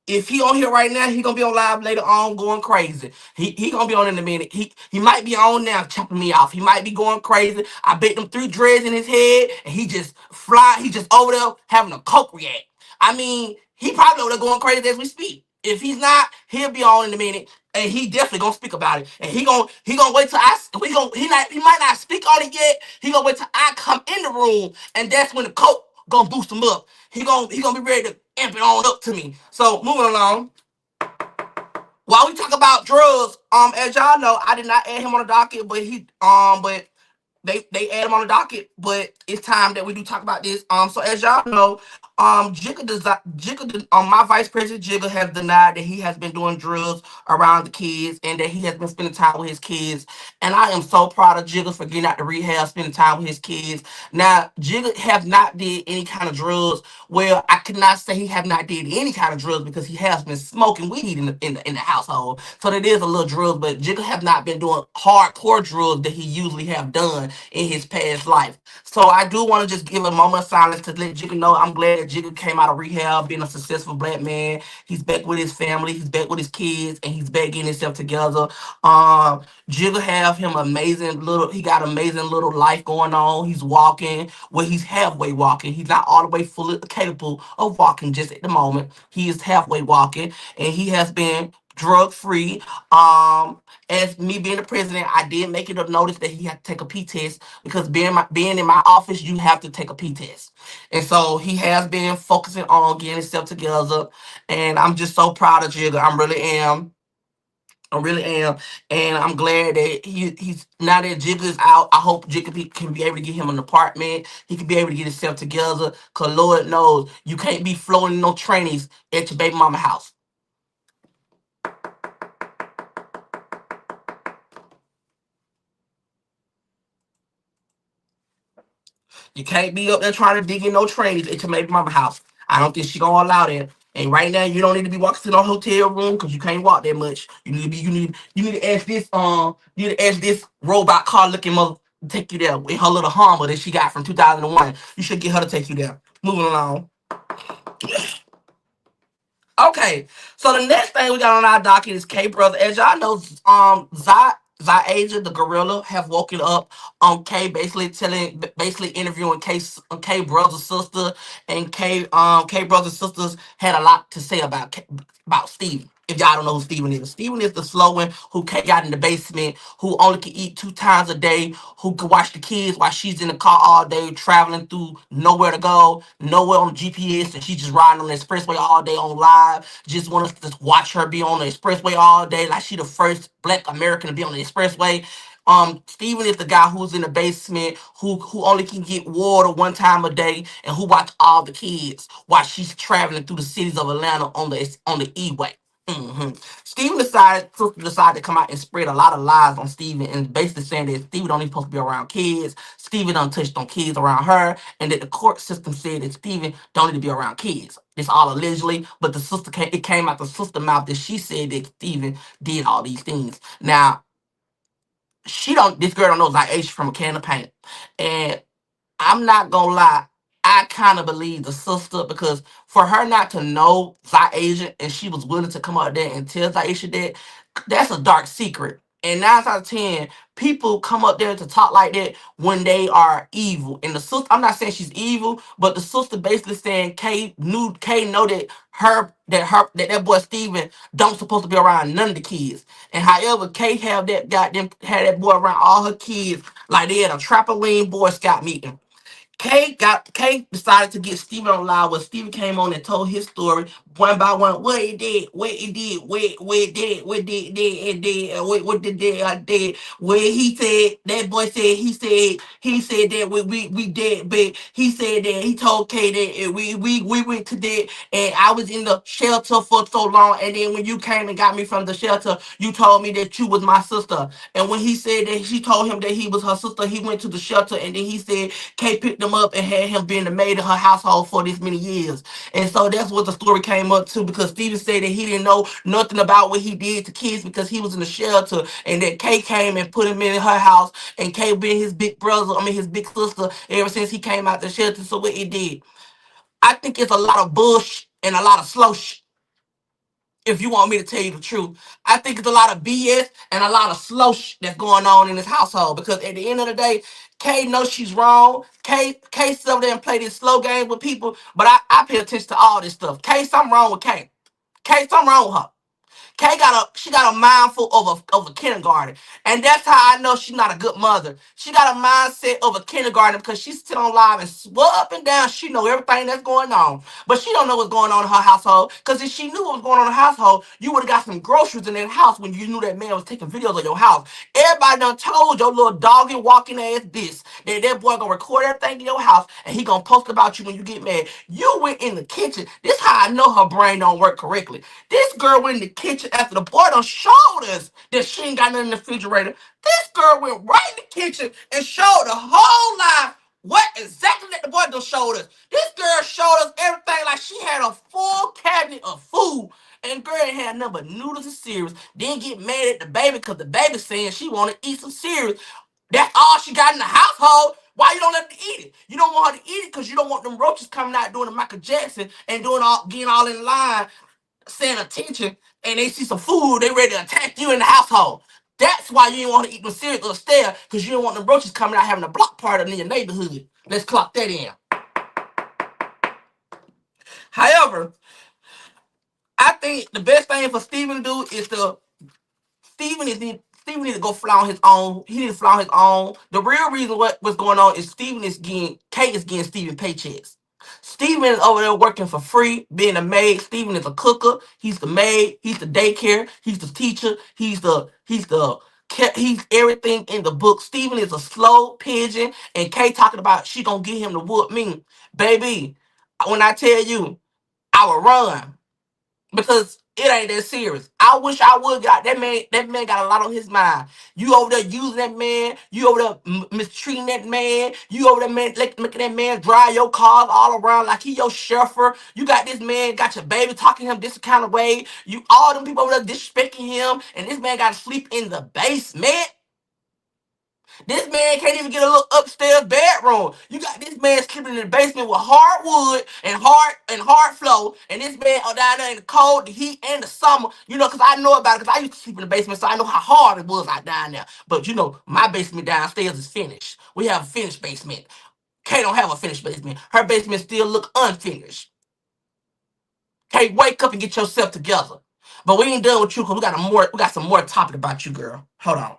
If he on here right now, he gonna be on live later on going crazy. He gonna be on in a minute. He might be on now chopping me off. He might be going crazy. I bet them 3 dreads in his head and he just fly. He just over there having a coke react. I mean, he probably over there going crazy as we speak. If he's not, he'll be on in a minute. And he definitely gonna speak about it. And he gonna wait till he might not speak on it yet. He gonna wait till I come in the room, and that's when the coke gonna boost him up. He gonna be ready to amp it on up to me. So moving along. While we talk about drugs, as y'all know, I did not add him on the docket, but they add him on the docket, but it's time that we do talk about this. So as y'all know, my vice president Jigger has denied that he has been doing drugs around the kids and that he has been spending time with his kids. And I am so proud of Jigger for getting out the rehab, spending time with his kids. Now, Jigger have not did any kind of drugs. Well, I could not say he have not did any kind of drugs because he has been smoking weed in the household. So that is a little drugs, but Jigger have not been doing hardcore drugs that he usually have done in his past life. So I do want to just give a moment of silence to let Jigga know I'm glad that Jigga came out of rehab, being a successful black man. He's back with his family, he's back with his kids, and he's back getting himself together. Jigga have him he got amazing little life going on. He's walking, well, he's halfway walking. He's not all the way fully capable of walking just at the moment. He is halfway walking, and he has been drug free. As me being the president, I did make it a notice that he had to take a P test because being in my office, you have to take a P test. And so he has been focusing on getting himself together. And I'm just so proud of Jigga. I really am. I really am, and I'm glad that he's now that Jigga is out. I hope Jigga can be able to get him an apartment. He can be able to get himself together. Cause Lord knows you can't be floating no trainees at your baby mama house. You can't be up there trying to dig in no trainees at your baby mama house. I don't think she gonna allow that. And right now, you don't need to be walking to no hotel room because you can't walk that much. You need to ask this robot car looking mother to take you there with her little Hummer that she got from 2001. You should get her to take you there. Moving along. Okay, so the next thing we got on our docket is K brother. As y'all know, Zaja, the gorilla, have woken up on K, basically interviewing K brother sister, and K brother sisters had a lot to say about Steven. If y'all don't know who Steven is the slow one who got in the basement, who only can eat 2 times a day, who can watch the kids while she's in the car all day, traveling through nowhere to go, nowhere on GPS, and she's just riding on the expressway all day on live. Just want us to just watch her be on the expressway all day, like she the first Black American to be on the expressway. Steven is the guy who's in the basement, who only can get water 1 time a day, and who watch all the kids while she's traveling through the cities of Atlanta on the E-way. Steven decided to come out and spread a lot of lies on Steven, and basically saying that Steven don't even supposed to be around kids. Steven done touched on kids around her, and that the court system said that Steven don't need to be around kids. This all allegedly, but it came out the sister mouth that she said that Steven did all these things. Now, this girl don't know Zaisha from a can of paint. And I'm not gonna lie, I kind of believe the sister, because for her not to know Zaisha and she was willing to come out there and tell Zaisha that, that's a dark secret. And 9 out of 10, people come up there to talk like that when they are evil. And the sister, I'm not saying she's evil, but the sister basically saying K know that that boy Steven don't supposed to be around none of the kids. And however, K had that boy around all her kids like they had a trampoline Boy Scout meeting. Kate decided to get Steven on live when Steven came on and told his story one by one. What he did, what he did, what did I did. Where he said that boy said he said that we did, but he said that he told Kate that we went to that, and I was in the shelter for so long, and then when you came and got me from the shelter, you told me that you was my sister. And when he said that she told him that he was her sister, he went to the shelter, and then he said Kate picked him up and had him being the maid in her household for this many years. And so that's what the story came up to, because Steven said that he didn't know nothing about what he did to kids because he was in the shelter, and that Kate came and put him in her house, and Kate been his big brother, his big sister, ever since he came out the shelter. So what he did, I think it's a lot of bush and a lot of slow if you want me to tell you the truth. I think it's a lot of BS and a lot of that's going on in this household, because at the end of the day, Kay knows she's wrong. Kay sit over there and play this slow game with people, but I pay attention to all this stuff. Kay, something wrong with Kay. Kay, something wrong with her. She got a mind full of a kindergarten. And that's how I know she's not a good mother. She got a mindset of a kindergarten, because she sit on live and swear up and down she know everything that's going on. But she don't know what's going on in her household. Because if she knew what was going on in her household, you would have got some groceries in that house when you knew that man was taking videos of your house. Everybody done told your little doggy walking ass this. That boy gonna record everything in your house, and he gonna post about you when you get mad. You went in the kitchen. This how I know her brain don't work correctly. This girl went in the kitchen after the boy done showed us that she ain't got nothing in the refrigerator. This girl went right in the kitchen and showed the whole life what exactly that the boy done showed us. This girl showed us everything like she had a full cabinet of food. And girl ain't had nothing but noodles and cereals. Then get mad at the baby because the baby saying she want to eat some cereal. That's all she got in the household. Why you don't let her eat it? You don't want her to eat it because you don't want them roaches coming out doing the Michael Jackson and getting all in line, saying attention, and they see some food, they ready to attack you in the household. That's why you didn't want to eat them cereal upstairs, because you don't want them roaches coming out having a block party in your neighborhood. Let's clock that in. However, I think the best thing for Steven to do is Steven need to go fly on his own. He need to fly on his own. The real reason what's going on is Kate is getting Steven paychecks. Steven is over there working for free, being a maid. Steven is a cooker. He's the maid. He's the daycare. He's the teacher. He's everything in the book. Steven is a slow pigeon, and Kate talking about she gonna get him to whoop me. Baby, when I tell you, I will run, because it ain't that serious. I wish I would got that man. That man got a lot on his mind. You over there using that man. You over there mistreating that man. You over there making that man drive your cars all around like he your chauffeur. You got this man, got your baby talking to him this kind of way. You all them people over there disrespecting him, and this man got to sleep in the basement. This man can't even get a little upstairs bedroom. You got this man sleeping in the basement with hardwood and hard floor, and this man down there in the cold, the heat, and the summer. You know, because I know about it, because I used to sleep in the basement, so I know how hard it was out down there. But you know, my basement downstairs is finished. We have a finished basement. Kay don't have a finished basement. Her basement still look unfinished. Kay, wake up and get yourself together. But we ain't done with you because we got some more topic about you, girl. Hold on.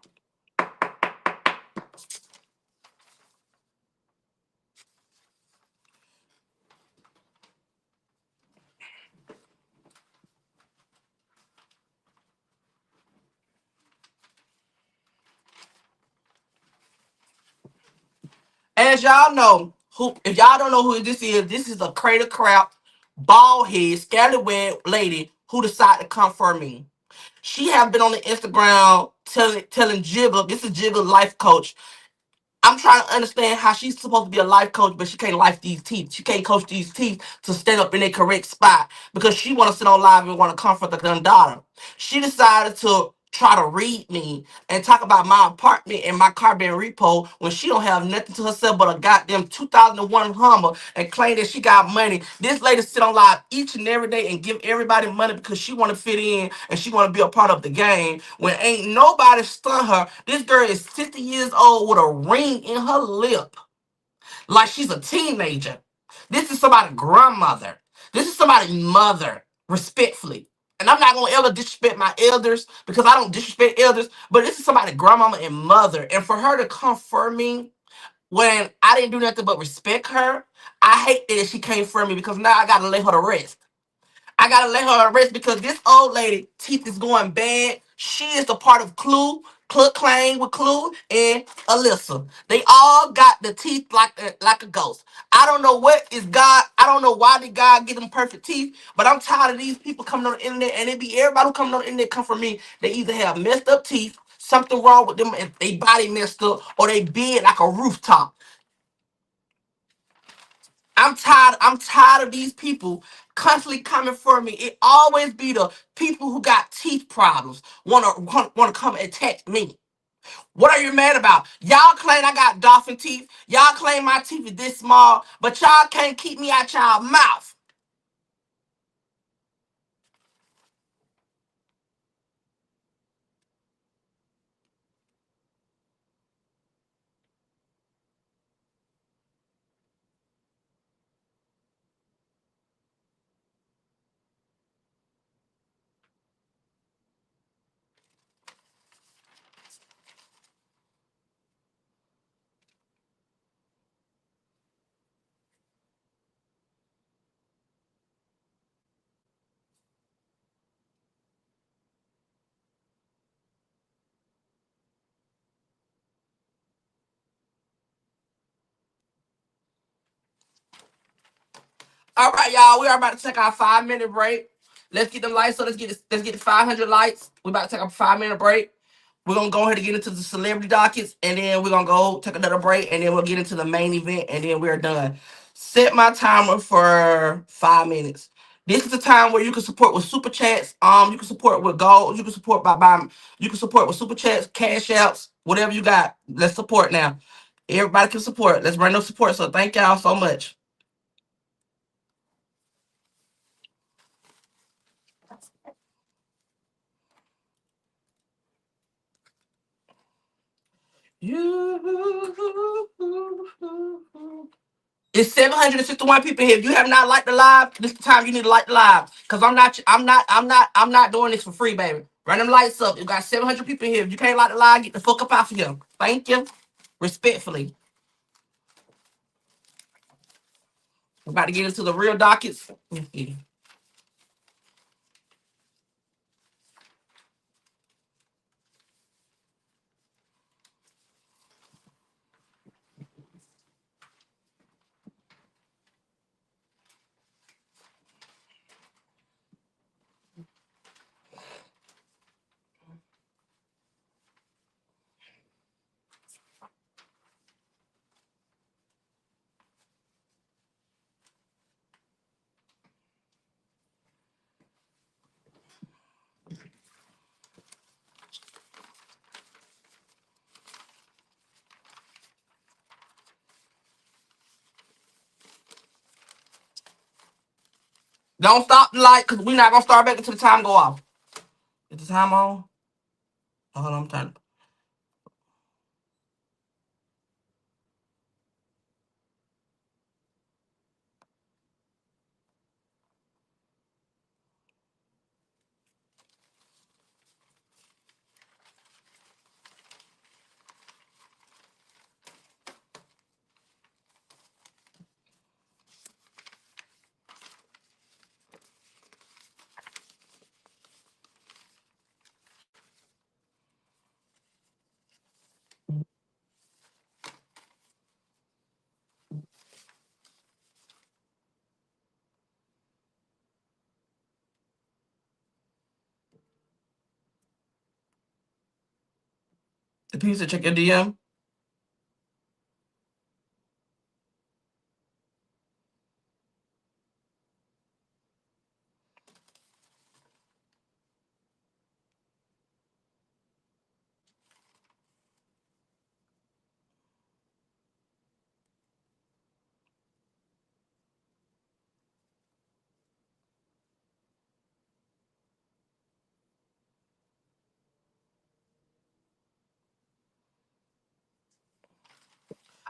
As y'all know, who if y'all don't know who this is a crater crap, bald head, scallywag lady who decided to come for me. She have been on the Instagram telling Jigger, this is Jigger life coach. I'm trying to understand how she's supposed to be a life coach, but she can't life these teeth. She can't coach these teeth to stand up in their correct spot because she want to sit on live and want to comfort the gun daughter. She decided to try to read me and talk about my apartment and my car being repo when she don't have nothing to herself but a goddamn 2001 Hummer and claim that she got money. This lady sit on live each and every day and give everybody money because she want to fit in and she want to be a part of the game. When ain't nobody stun her, this girl is 60 years old with a ring in her lip like she's a teenager. This is somebody's grandmother. This is somebody's mother, respectfully. And I'm not gonna ever disrespect my elders because I don't disrespect elders, but this is somebody's grandmama and mother. And for her to come for me when I didn't do nothing but respect her, I hate that she came for me because now I gotta lay her to rest. I gotta let her rest because this old lady teeth is going bad. She is a part of Clue Clang with Clue and Alyssa. They all got the teeth like a ghost. I don't know what is God. I don't know why did God give them perfect teeth, but I'm tired of these people coming on the internet and it be everybody who coming on the internet come from me. They either have messed up teeth, something wrong with them, and they body messed up, or they big like a rooftop. I'm tired. I'm tired of these people constantly coming for me. It always be the people who got teeth problems wanna come and attack me. What are you mad about? Y'all claim I got dolphin teeth. Y'all claim my teeth is this small, but y'all can't keep me out y'all mouth. All right, y'all. We are about to take our 5 minute break. Let's get them lights. So let's get the 500 lights. We about to take a 5 minute break. We're gonna go ahead and get into the celebrity dockets, and then we're gonna go take another break, and then we'll get into the main event, and then we're done. Set my timer for 5 minutes. This is the time where you can support with super chats. You can support with gold. You can support by buying. You can support with super chats, cash outs, whatever you got. Let's support now. Everybody can support. Let's bring no support. So thank y'all so much. It's 761 people here. If you have not liked the live, this is the time you need to like the live. Cause I'm not doing this for free, baby. Run them lights up. You got 700 people here. If you can't like the live, get the fuck up out of here. Thank you. Respectfully. We're about to get into the real dockets. Don't stop the light because we're not gonna start back until the time go off. Is the time on? Hold on, I'm turning. The pizza, check your DM.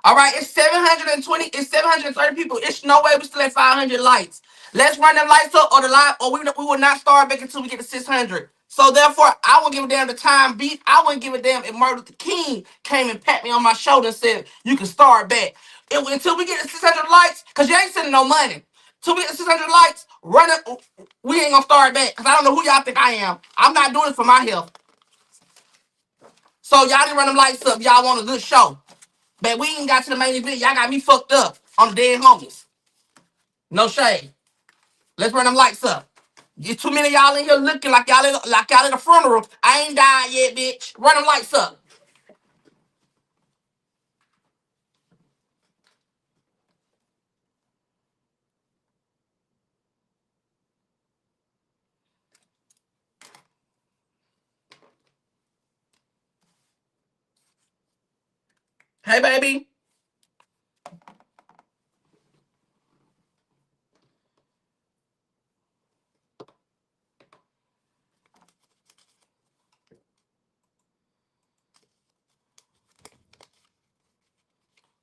All right, it's 720. It's 730 people. It's no way we still at 500 lights. Let's run them lights up, or the light, or we will not start back until we get to 600. So therefore, I won't give a damn the time beat. I wouldn't give a damn if Martin Luther King came and pat me on my shoulder and said you can start back. Until we get to 600 lights, cause you ain't sending no money. Till we get to 600 lights, run it. We ain't gonna start back, cause I don't know who y'all think I am. I'm not doing it for my health. So y'all didn't run them lights up. Y'all want a good show. But we ain't got to the main event. Y'all got me fucked up on the dead homies. No shade. Let's run them lights up. There's too many of y'all in here looking like y'all in a funeral. I ain't died yet, bitch. Run them lights up. Hey, baby.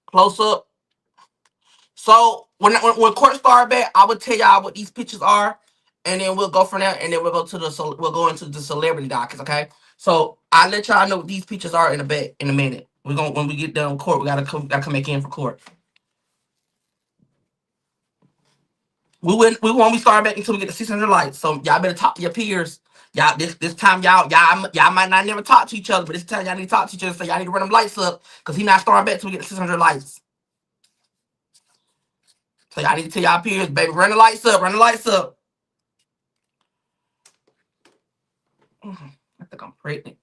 Close up. So when court start back, I would tell y'all what these pictures are, and then we'll go from there, and then we'll go into the celebrity dockets. Okay. So I'll let y'all know what these pictures are in a bit in a minute. We're gonna when we get done with court, we gotta come back in for court. We won't be starting back until we get to 600 lights. So y'all better talk to your peers. Y'all this time y'all might not never talk to each other, but this time y'all need to talk to each other. So y'all need to run them lights up because he not starting back until we get to 600 lights. So y'all need to tell y'all peers, baby, run the lights up, run the lights up. I think I'm pregnant.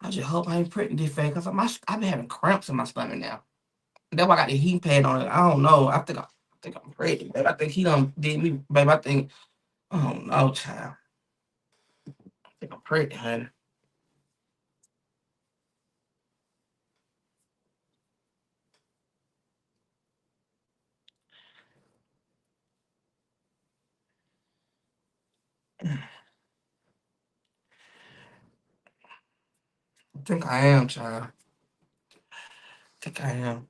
I just hope I ain't pregnant this fast because I've been having cramps in my stomach now. That's why I got the heat pad on it. I don't know. I think I'm pregnant, baby. I think he done did me, baby. I don't know, child. I think I'm pregnant, honey. I think I am, child. I think I am.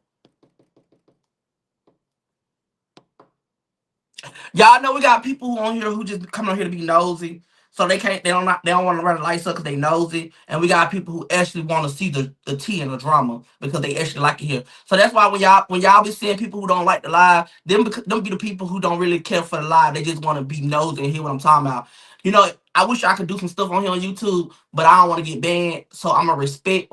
Y'all know we got people on here who just come on here to be nosy. So they don't want to run the lights up because they nosy. And we got people who actually want to see the tea and the drama because they actually like it here. So that's why when y'all be seeing people who don't like the live, them be the people who don't really care for the live. They just want to be nosy and hear what I'm talking about. You know, I wish I could do some stuff on here on YouTube, but I don't want to get banned. So I'm gonna respect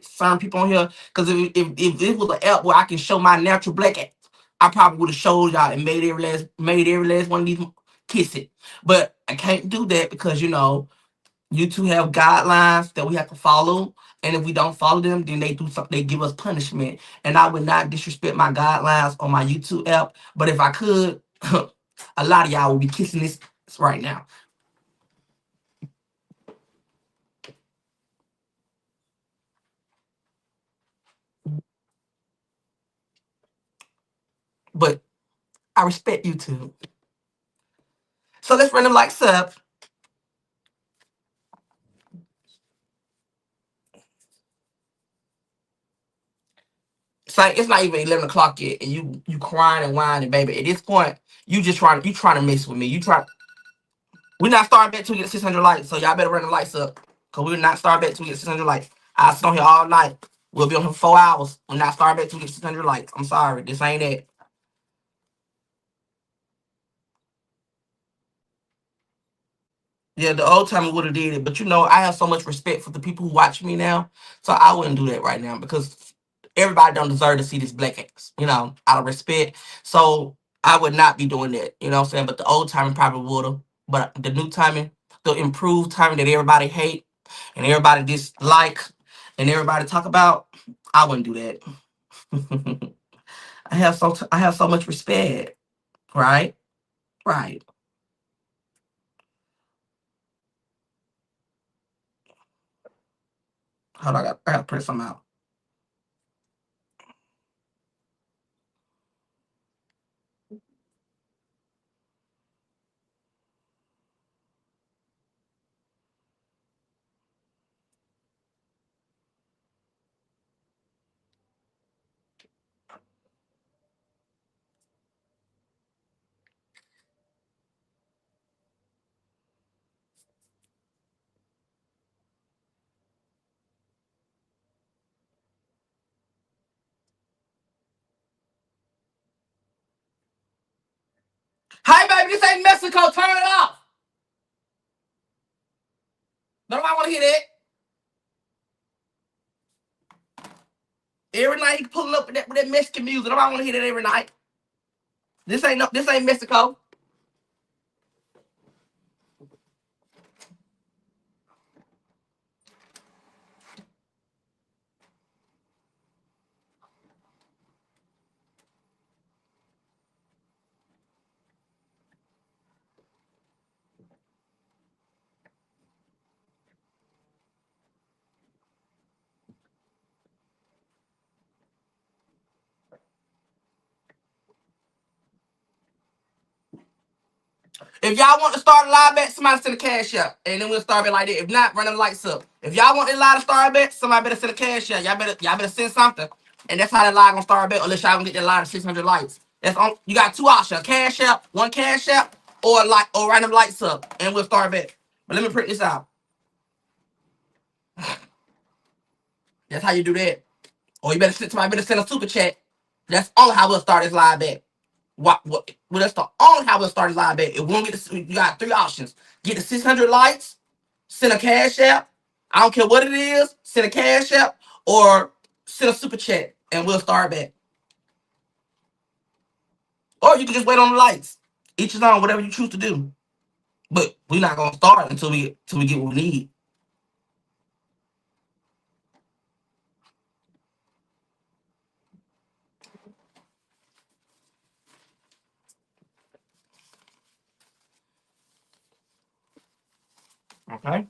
certain people on here. Because if this was an app where I can show my natural black, I probably would have showed y'all and made every last one of these kiss it. But I can't do that because YouTube have guidelines that we have to follow. And if we don't follow them, then they do something, they give us punishment. And I would not disrespect my guidelines on my YouTube app. But if I could, a lot of y'all would be kissing this right now. But I respect YouTube. So let's run them lights up. It's not even 11 o'clock yet, and you crying and whining, baby. At this point, you trying to mess with me. You try. We're not starting back till we get 600 likes, so y'all better run the lights up, cause we're not starting back till we get 600 likes. I'll sit on here all night. We'll be on here for 4 hours. We're not starting back till we get 600 likes. I'm sorry, this ain't it. Yeah, the old timer would have did it, but I have so much respect for the people who watch me now, so I wouldn't do that right now because everybody don't deserve to see this black ass, out of respect. So I would not be doing that, you know what I'm saying? But the old timing probably would have. But the new timing, the improved timing that everybody hate and everybody dislike and everybody talk about, I wouldn't do that. I have so much respect, right? Right. Hold on, I got to print something out. Hi, baby, this ain't Mexico. Turn it off. Nobody want to hear that. Every night he pulling up with that Mexican music. Nobody want to hear that every night. This ain't Mexico. If y'all want to start a live bet, somebody send a cash out, and then we'll start it like that. If not, run them lights up. If y'all want this live to start a bet, somebody better send a cash out. Y'all better send something, and that's how that live gonna start a bet. Unless y'all gonna get that live to 600 lights. That's on. You got two options: cash out, one cash out, or run them lights up, and we'll start a bet. But let me print this out. That's how you do that. Or somebody better send a super chat. That's only how we'll start this live bet. Well, that's the only how we'll start this live bet. If we don't you got three options: get the 600 lights, send a cash app. I don't care what it is. Send a cash app or send a super chat, and we'll start back. Or you can just wait on the lights. Each is on whatever you choose to do. But we're not gonna start until we get what we need. Okay.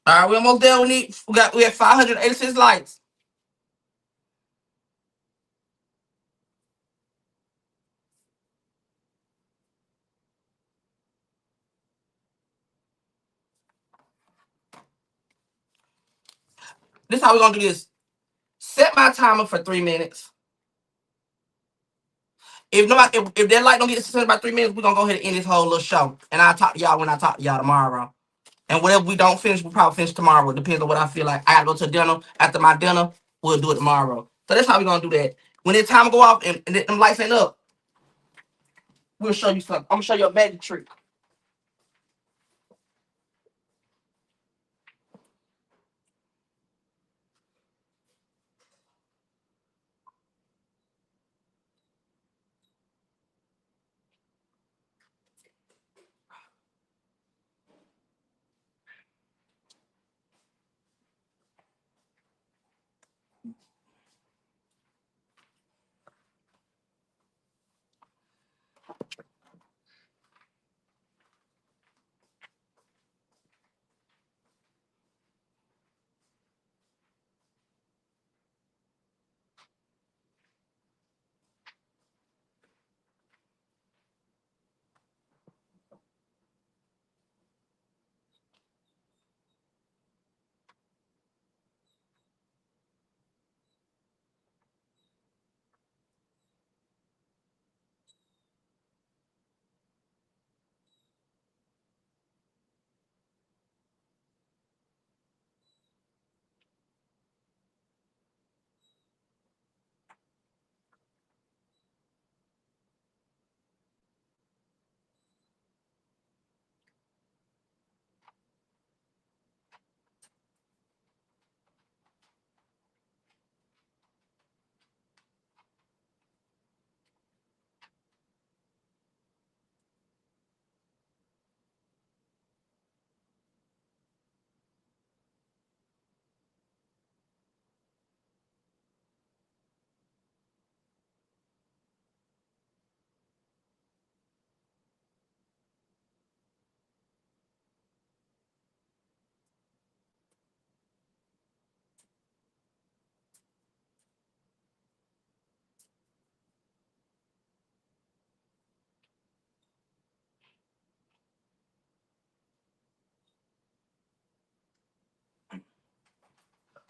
All right, we almost there. We have 586 lights. This is how we're gonna do this. Set my timer for 3 minutes. If that light don't get suspended by 3 minutes, we're gonna go ahead and end this whole little show. And I'll talk to y'all when I talk to y'all tomorrow. And whatever we don't finish, we'll probably finish tomorrow. It depends on what I feel like. I gotta go to dinner. After my dinner, we'll do it tomorrow. So that's how we're gonna do that. When it's time to go off and them lights ain't up, we'll show you something. I'm gonna show you a magic trick.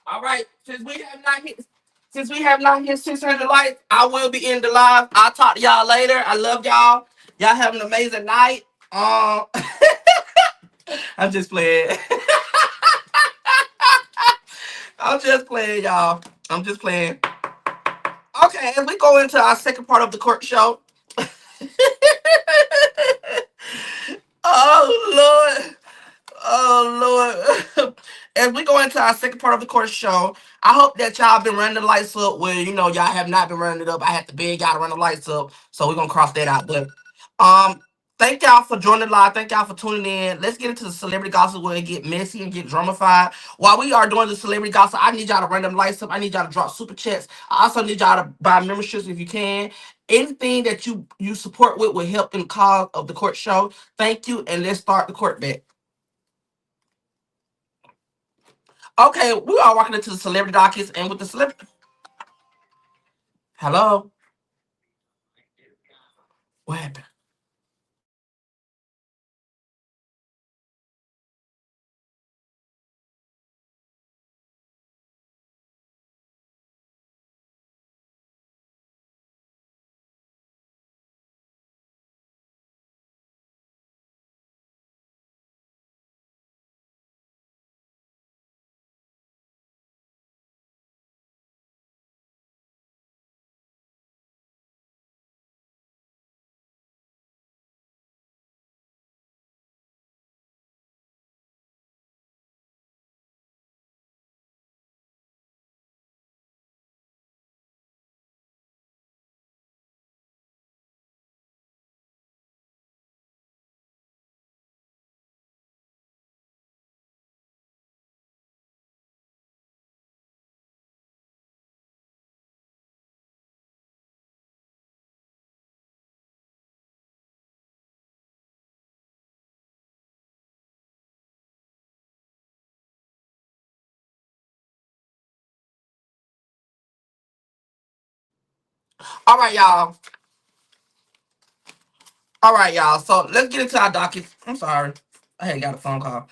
All right, since we have not hit 600 likes, I will be in the live. I'll talk to y'all later. I love y'all. Y'all have an amazing night. I'm just playing. I'm just playing, y'all. I'm just playing. Okay, as we go into our second part of the court show. Oh Lord. Oh Lord. As we go into our second part of the course show, I hope that y'all been running the lights up where y'all have not been running it up. I had to beg y'all to run the lights up. So we're gonna cross that out. But thank y'all for joining the live. Thank y'all for tuning in. Let's get into the celebrity gossip where it get messy and get dramified. While we are doing the celebrity gossip, I need y'all to run them lights up. I need y'all to drop super chats. I also need y'all to buy memberships if you can. Anything that you support with will help in the cause of the court show. Thank you, and let's start the court back. Okay, we are walking into the celebrity dockets, and with the celebrity, hello, what happened? All right, y'all. All right, y'all. So let's get into our dockets. I'm sorry, I had got a phone call.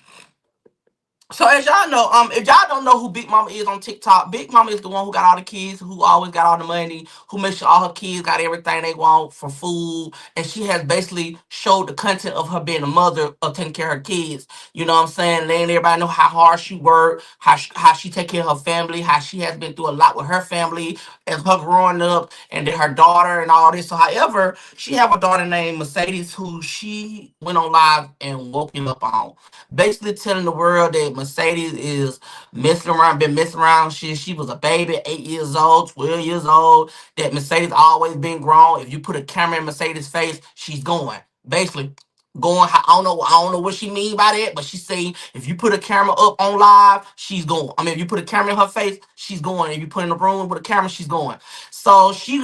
So as y'all know, if y'all don't know who Big Mama is on TikTok, Big Mama is the one who got all the kids, who always got all the money, who makes sure all her kids got everything they want for food, and she has basically showed the content of her being a mother of taking care of her kids. You know what I'm saying? Letting everybody know how hard she worked, how she take care of her family, how she has been through a lot with her family as her growing up, and then her daughter and all this. So, however, she have a daughter named Mercedes who she went on live and woke it up on, basically telling the world that Mercedes is messing around, been messing around. She was a baby, 8 years old, 12 years old. That Mercedes always been grown. If you put a camera in Mercedes' face, she's going. Basically, going. I don't know what she mean by that, but she say if you put a camera up on live, she's going. I mean, if you put a camera in her face, she's going. If you put in a room with a camera, she's going. So she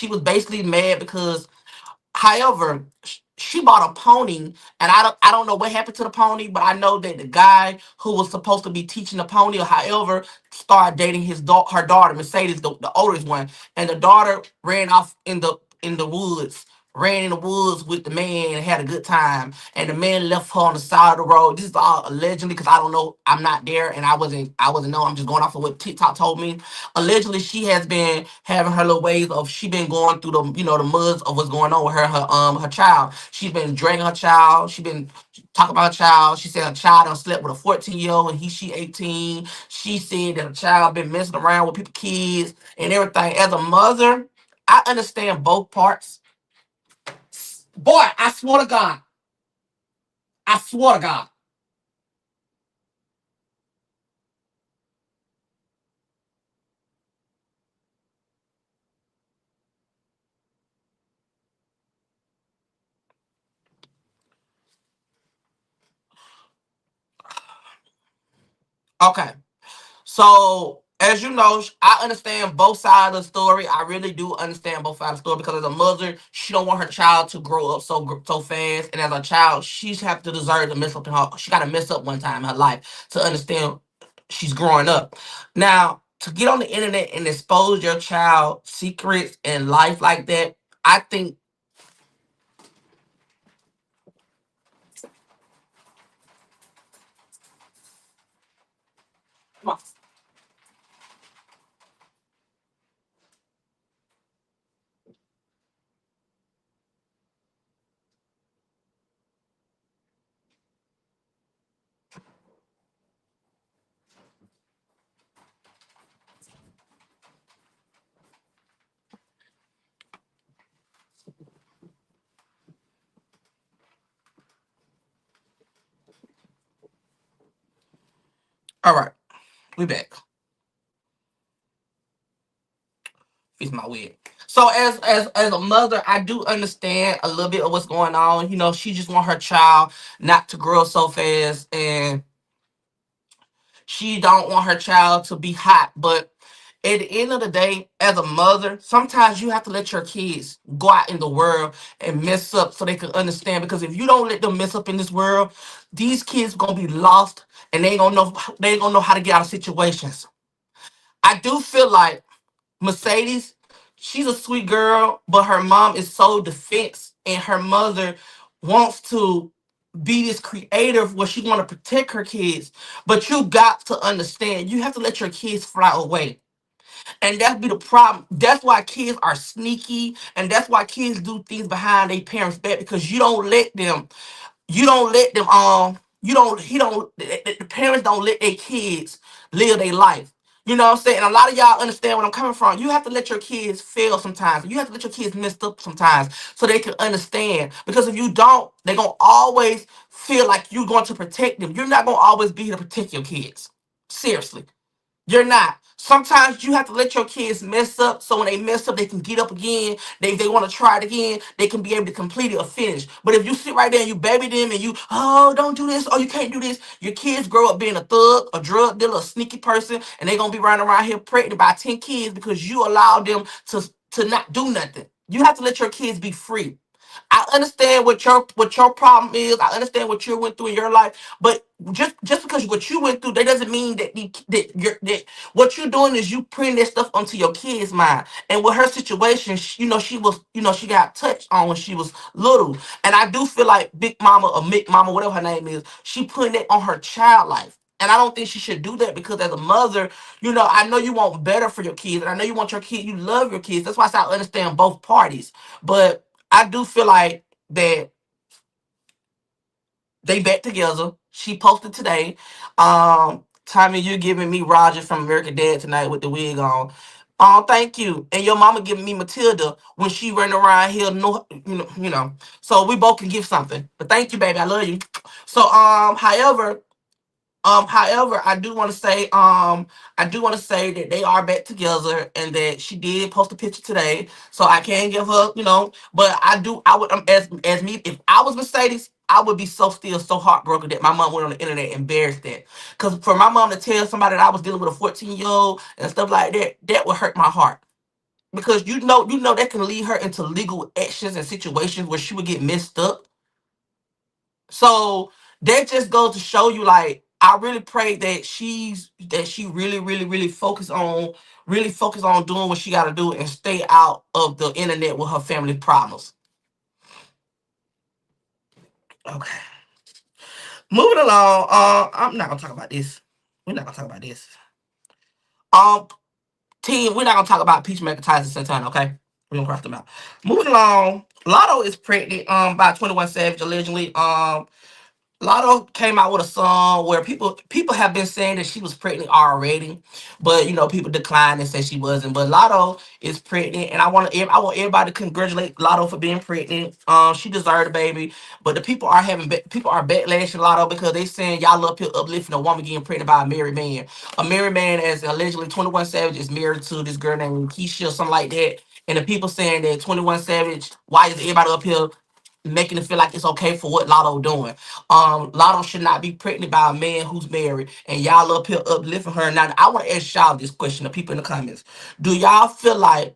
was basically mad because, however, she bought a pony, and I don't know what happened to the pony, but I know that the guy who was supposed to be teaching the pony, or however, started dating her daughter Mercedes, the oldest one, and the daughter ran off in the woods. Ran in the woods with the man and had a good time, and the man left her on the side of the road. This is all allegedly, because I don't know. I'm not there, and I wasn't know. I'm just going off of what TikTok told me. Allegedly, she has been having her little ways of, she been going through the, the muds of what's going on with her child. She's been dragging her child. She been talking about her child. She said her child done slept with a 14-year-old, and she 18. She said that her child been messing around with people kids and everything. As a mother, I understand both parts. Boy, I swear to God, I swear to God. Okay. So, as you know, I understand both sides of the story. I really do understand both sides of the story, because as a mother, she don't want her child to grow up so fast, and as a child, she's have to deserve to mess up in her. She got to mess up one time in her life to understand she's growing up. Now, to get on the internet and expose your child secrets and life like that, I think. Come on. All right, we back. Fix my wig. So as a mother, I do understand a little bit of what's going on. She just want her child not to grow so fast, and she don't want her child to be hot. But at the end of the day, as a mother, sometimes you have to let your kids go out in the world and mess up so they can understand. Because if you don't let them mess up in this world, these kids gonna be lost, and they ain't gonna know how to get out of situations. I do feel like Mercedes, she's a sweet girl, but her mom is so defense, and her mother wants to be this creative where she want to protect her kids. But you got to understand, you have to let your kids fly away. And that be the problem. That's why kids are sneaky, and that's why kids do things behind their parents' back, because you don't he don't the parents don't let their kids live their life. You know what I'm saying? And a lot of y'all understand where I'm coming from. You have to let your kids fail sometimes. You have to let your kids mess up sometimes so they can understand. Because if you don't, they're gonna always feel like you're going to protect them. You're not gonna always be here to protect your kids. Seriously. You're not. Sometimes you have to let your kids mess up, so when they mess up, they can get up again. They want to try it again. They can be able to complete it or finish. But if you sit right there and you baby them and you, oh, don't do this, oh, you can't do this, your kids grow up being a thug, a drug dealer, a sneaky person, and they're going to be running around here pregnant by 10 kids because you allowed them to not do nothing. You have to let your kids be free. I understand what your problem is. I understand what you went through in your life, but just because what you went through, that doesn't mean that what you're doing is you putting that stuff onto your kid's mind. And with her situation, she was, she got touched on when she was little, and I do feel like Big Mama or Mick Mama, whatever her name is, she putting it on her child life. And I don't think she should do that because as a mother, I know you want better for your kids. And I know you want your kid, you love your kids. That's why I say I understand both parties. But I do feel like that they back together. She posted today. Tommy, you giving me Roger from American Dad tonight with the wig on. Thank you. And your mama giving me Matilda when she running around here. No, So we both can give something. But thank you, baby. I love you. So, however, I do want to say that they are back together and that she did post a picture today. So I can give her, but I would, as me, if I was Mercedes, I would be so heartbroken that my mom went on the internet and embarrassed that. Because for my mom to tell somebody that I was dealing with a 14-year-old and stuff like that, that would hurt my heart. Because that can lead her into legal actions and situations where she would get messed up. So that just goes to show you, like, I really pray that she really, really, really focus on doing what she gotta do and stay out of the internet with her family problems. Okay. Moving along. I'm not gonna talk about this. We're not gonna talk about this. Um, team, we're not gonna talk about Peachmaker Tyson Santana, okay? We're gonna cross them out. Moving along. Lotto is pregnant by 21 Savage allegedly. Lotto came out with a song where people have been saying that she was pregnant already, but people declined and said she wasn't. But Lotto is pregnant, and I want everybody to congratulate Lotto for being pregnant. She deserved a baby, but the people are backlashing Lotto because they saying y'all up here uplifting a woman getting pregnant by a married man. A married man, as allegedly 21 Savage is married to this girl named Keisha or something like that. And the people saying that 21 Savage, why is everybody up here making it feel like it's okay for what Lotto doing? Lotto should not be pregnant by a man who's married, and y'all up here uplifting her. Now, I want to ask y'all this question, the people in the comments. Do y'all feel like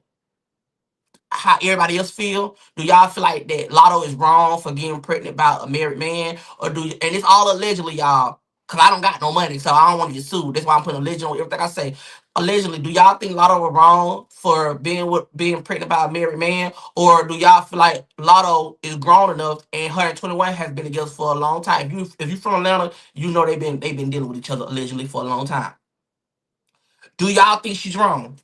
how everybody else feel? Do y'all feel like that Lotto is wrong for getting pregnant by a married man? And it's all allegedly, y'all, because I don't got no money, so I don't want to get sued. That's why I'm putting allegedly on everything I say. Allegedly, do y'all think Lotto was wrong for being pregnant by a married man? Or do y'all feel like Lotto is grown enough and her and 21 has been together for a long time? If you from Atlanta, they've been dealing with each other allegedly for a long time. Do y'all think she's wrong?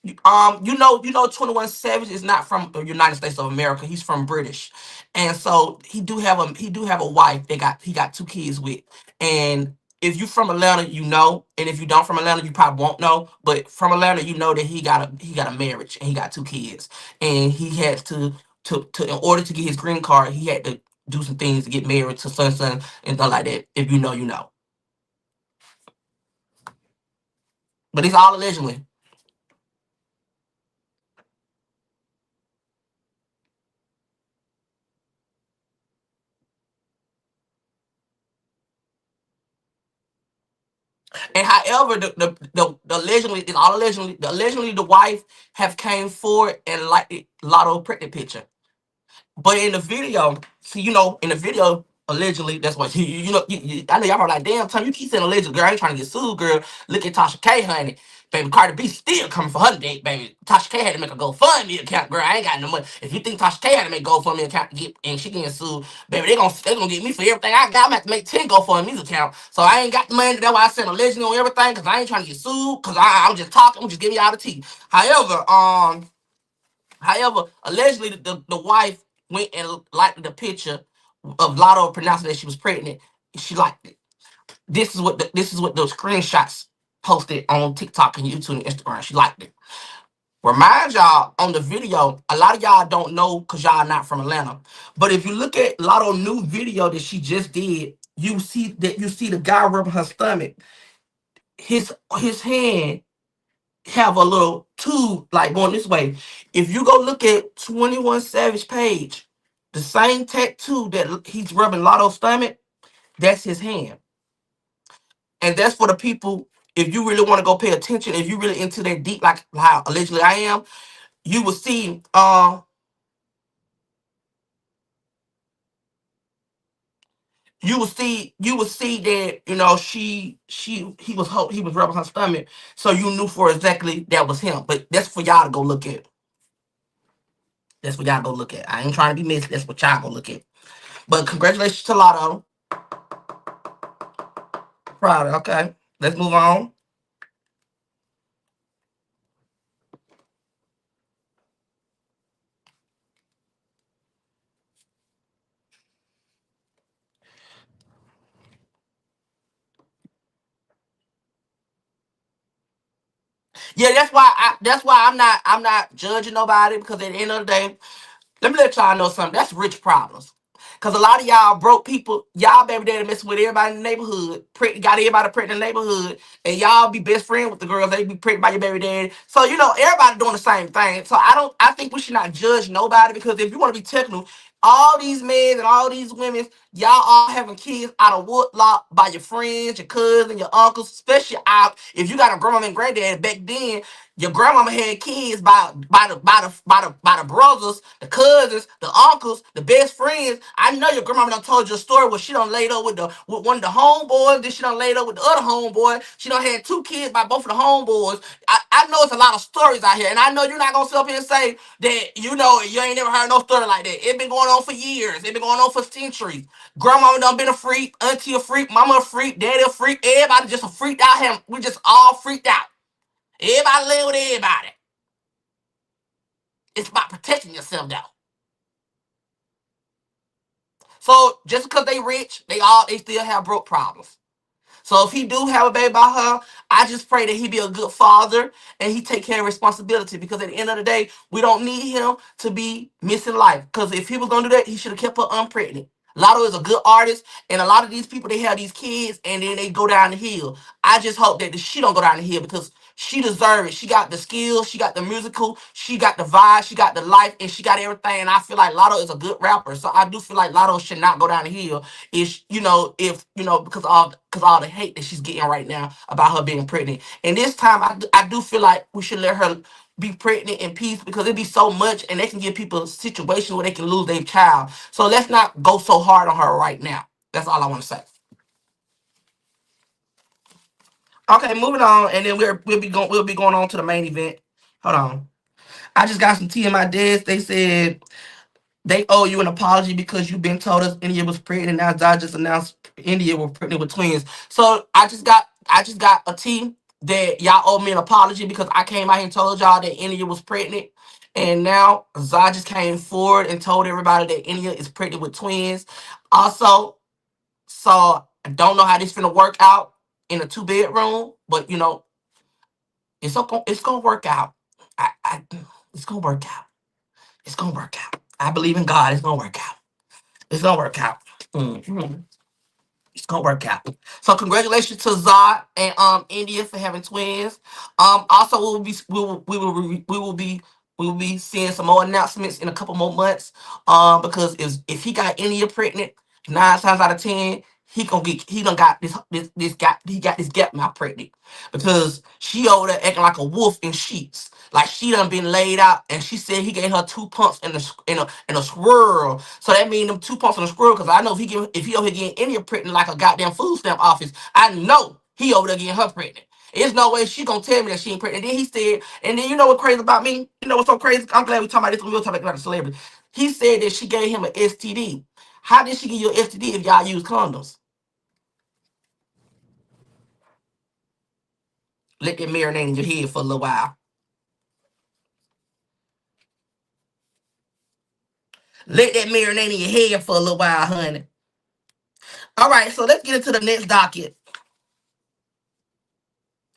You know, 21 Savage is not from the United States of America. He's from British, and so he do have a wife. He got two kids with, and if you from Atlanta, you know, and if you don't from Atlanta, you probably won't know. But from Atlanta, you know that he got a marriage and he got two kids, and he had to in order to get his green card, he had to do some things to get married to son and stuff like that. If you know, you know. But it's all allegedly. And however, the allegedly it's all allegedly the wife have came forward and liked the Lotto pregnant picture. But in the video, see, in the video, allegedly, that's what I know y'all probably like, damn, Tom, you keep saying allegedly, girl. I ain't trying to get sued, girl. Look at Tasha K, honey. Baby, Cardi B still coming for her date, baby. Tasha K had to make a GoFundMe account, girl. I ain't got no money. If you think Tasha K had to make a GoFundMe account to get and she getting sued, baby, they gonna get me for everything I got. I'm gonna have to make 10 GoFundMe's account. So I ain't got the money. That's why I sent allegedly on everything, because I ain't trying to get sued. Because I'm just talking. I'm just giving y'all the tea. However, allegedly the wife went and liked the picture of Lotto pronouncing that she was pregnant. She liked it. This is what those screenshots posted on TikTok and YouTube and Instagram. She liked it. Remind y'all on the video, a lot of y'all don't know because y'all not from Atlanta. But if you look at Lotto new video that she just did, you see the guy rubbing her stomach. His hand have a little tube like going this way. If you go look at 21 Savage page, the same tattoo that he's rubbing Lotto's stomach, that's his hand. And that's for the people, if you really want to go pay attention, if you really into that deep, like how allegedly I am, you will see you would see that, he was rubbing her stomach, so you knew for exactly that was him. But that's for y'all to go look at. That's what y'all go look at. I ain't trying to be messy. That's what y'all go look at. But congratulations to Lotto. Proud of it. Okay. Let's move on. Yeah, that's why I'm not judging nobody, because at the end of the day, let me let y'all know something. That's rich problems. Cause a lot of y'all broke people, y'all baby daddy messing with everybody in the neighborhood, got everybody pregnant in the neighborhood, and y'all be best friend with the girls. They be pregnant by your baby daddy. So everybody doing the same thing. So I think we should not judge nobody, because if you want to be technical, all these men and all these women, y'all all having kids out of woodlock by your friends, your cousins, your uncles, especially out if you got a grandma and granddad back then. Your grandmama had kids by the brothers, the cousins, the uncles, the best friends. I know your grandmama done told you a story where she done laid up with one of the homeboys, then she done laid up with the other homeboy. She done had two kids by both of the homeboys. I know it's a lot of stories out here, and I know you're not gonna sit up here and say that you ain't never heard no story like that. It been going on for years. It been going on for centuries. Grandmama done been a freak, auntie a freak, mama a freak, daddy a freak. Everybody just a freaked out here. We just all freaked out. Everybody live with everybody. It's about protecting yourself, though. So just because they rich, they still have broke problems. So if he do have a baby by her, I just pray that he be a good father and he take care of responsibility, because at the end of the day, we don't need him to be missing life. Because if he was gonna do that, he should have kept her unpregnant. Lotto is a good artist, and a lot of these people, they have these kids and then they go down the hill. I just hope that she don't go down the hill, because she deserves it. She got the skills, she got the musical, she got the vibe, she got the life, and she got everything. And I feel like Lotto is a good rapper, so I do feel like Lotto should not go down the hill. If because all the hate that she's getting right now about her being pregnant. And this time, I do feel like we should let her be pregnant in peace, because it'd be so much, and they can give people situations where they can lose their child. So let's not go so hard on her right now. That's all I want to say. Okay, moving on, and then we'll be going on to the main event. Hold on. I just got some tea in my desk. They said they owe you an apology because you've been told us India was pregnant, and now Zah just announced India was pregnant with twins. So I just got a tea that y'all owe me an apology, because I came out here and told y'all that India was pregnant. And now Zah just came forward and told everybody that India is pregnant with twins. Also, so I don't know how this finna work out in a two-bedroom, but it's gonna work out. It's gonna work out. It's gonna work out. I believe in God. It's gonna work out. It's gonna work out. Mhm. It's gonna work out. So congratulations to Zod and India for having twins. Also we will be seeing some more announcements in a couple more months. Because if he got India pregnant, 9 times out of 10 he done got this gap mouth pregnant, because she over there acting like a wolf in sheets. Like she done been laid out, and she said he gave her 2 pumps in a squirrel. So that mean them 2 pumps in a squirrel. Because I know if he over here getting India pregnant like a goddamn food stamp office, I know he over there getting her pregnant. There's no way she gonna tell me that she ain't pregnant. Then he said, and then you know what crazy about me? You know what's so crazy? I'm glad we talking about this. We'll talk about the celebrity. He said that she gave him an STD. How did she give you an STD if y'all use condoms? Let that marinate in your head for a little while. Let that marinate in your head for a little while, honey. All right, so let's get into the next docket.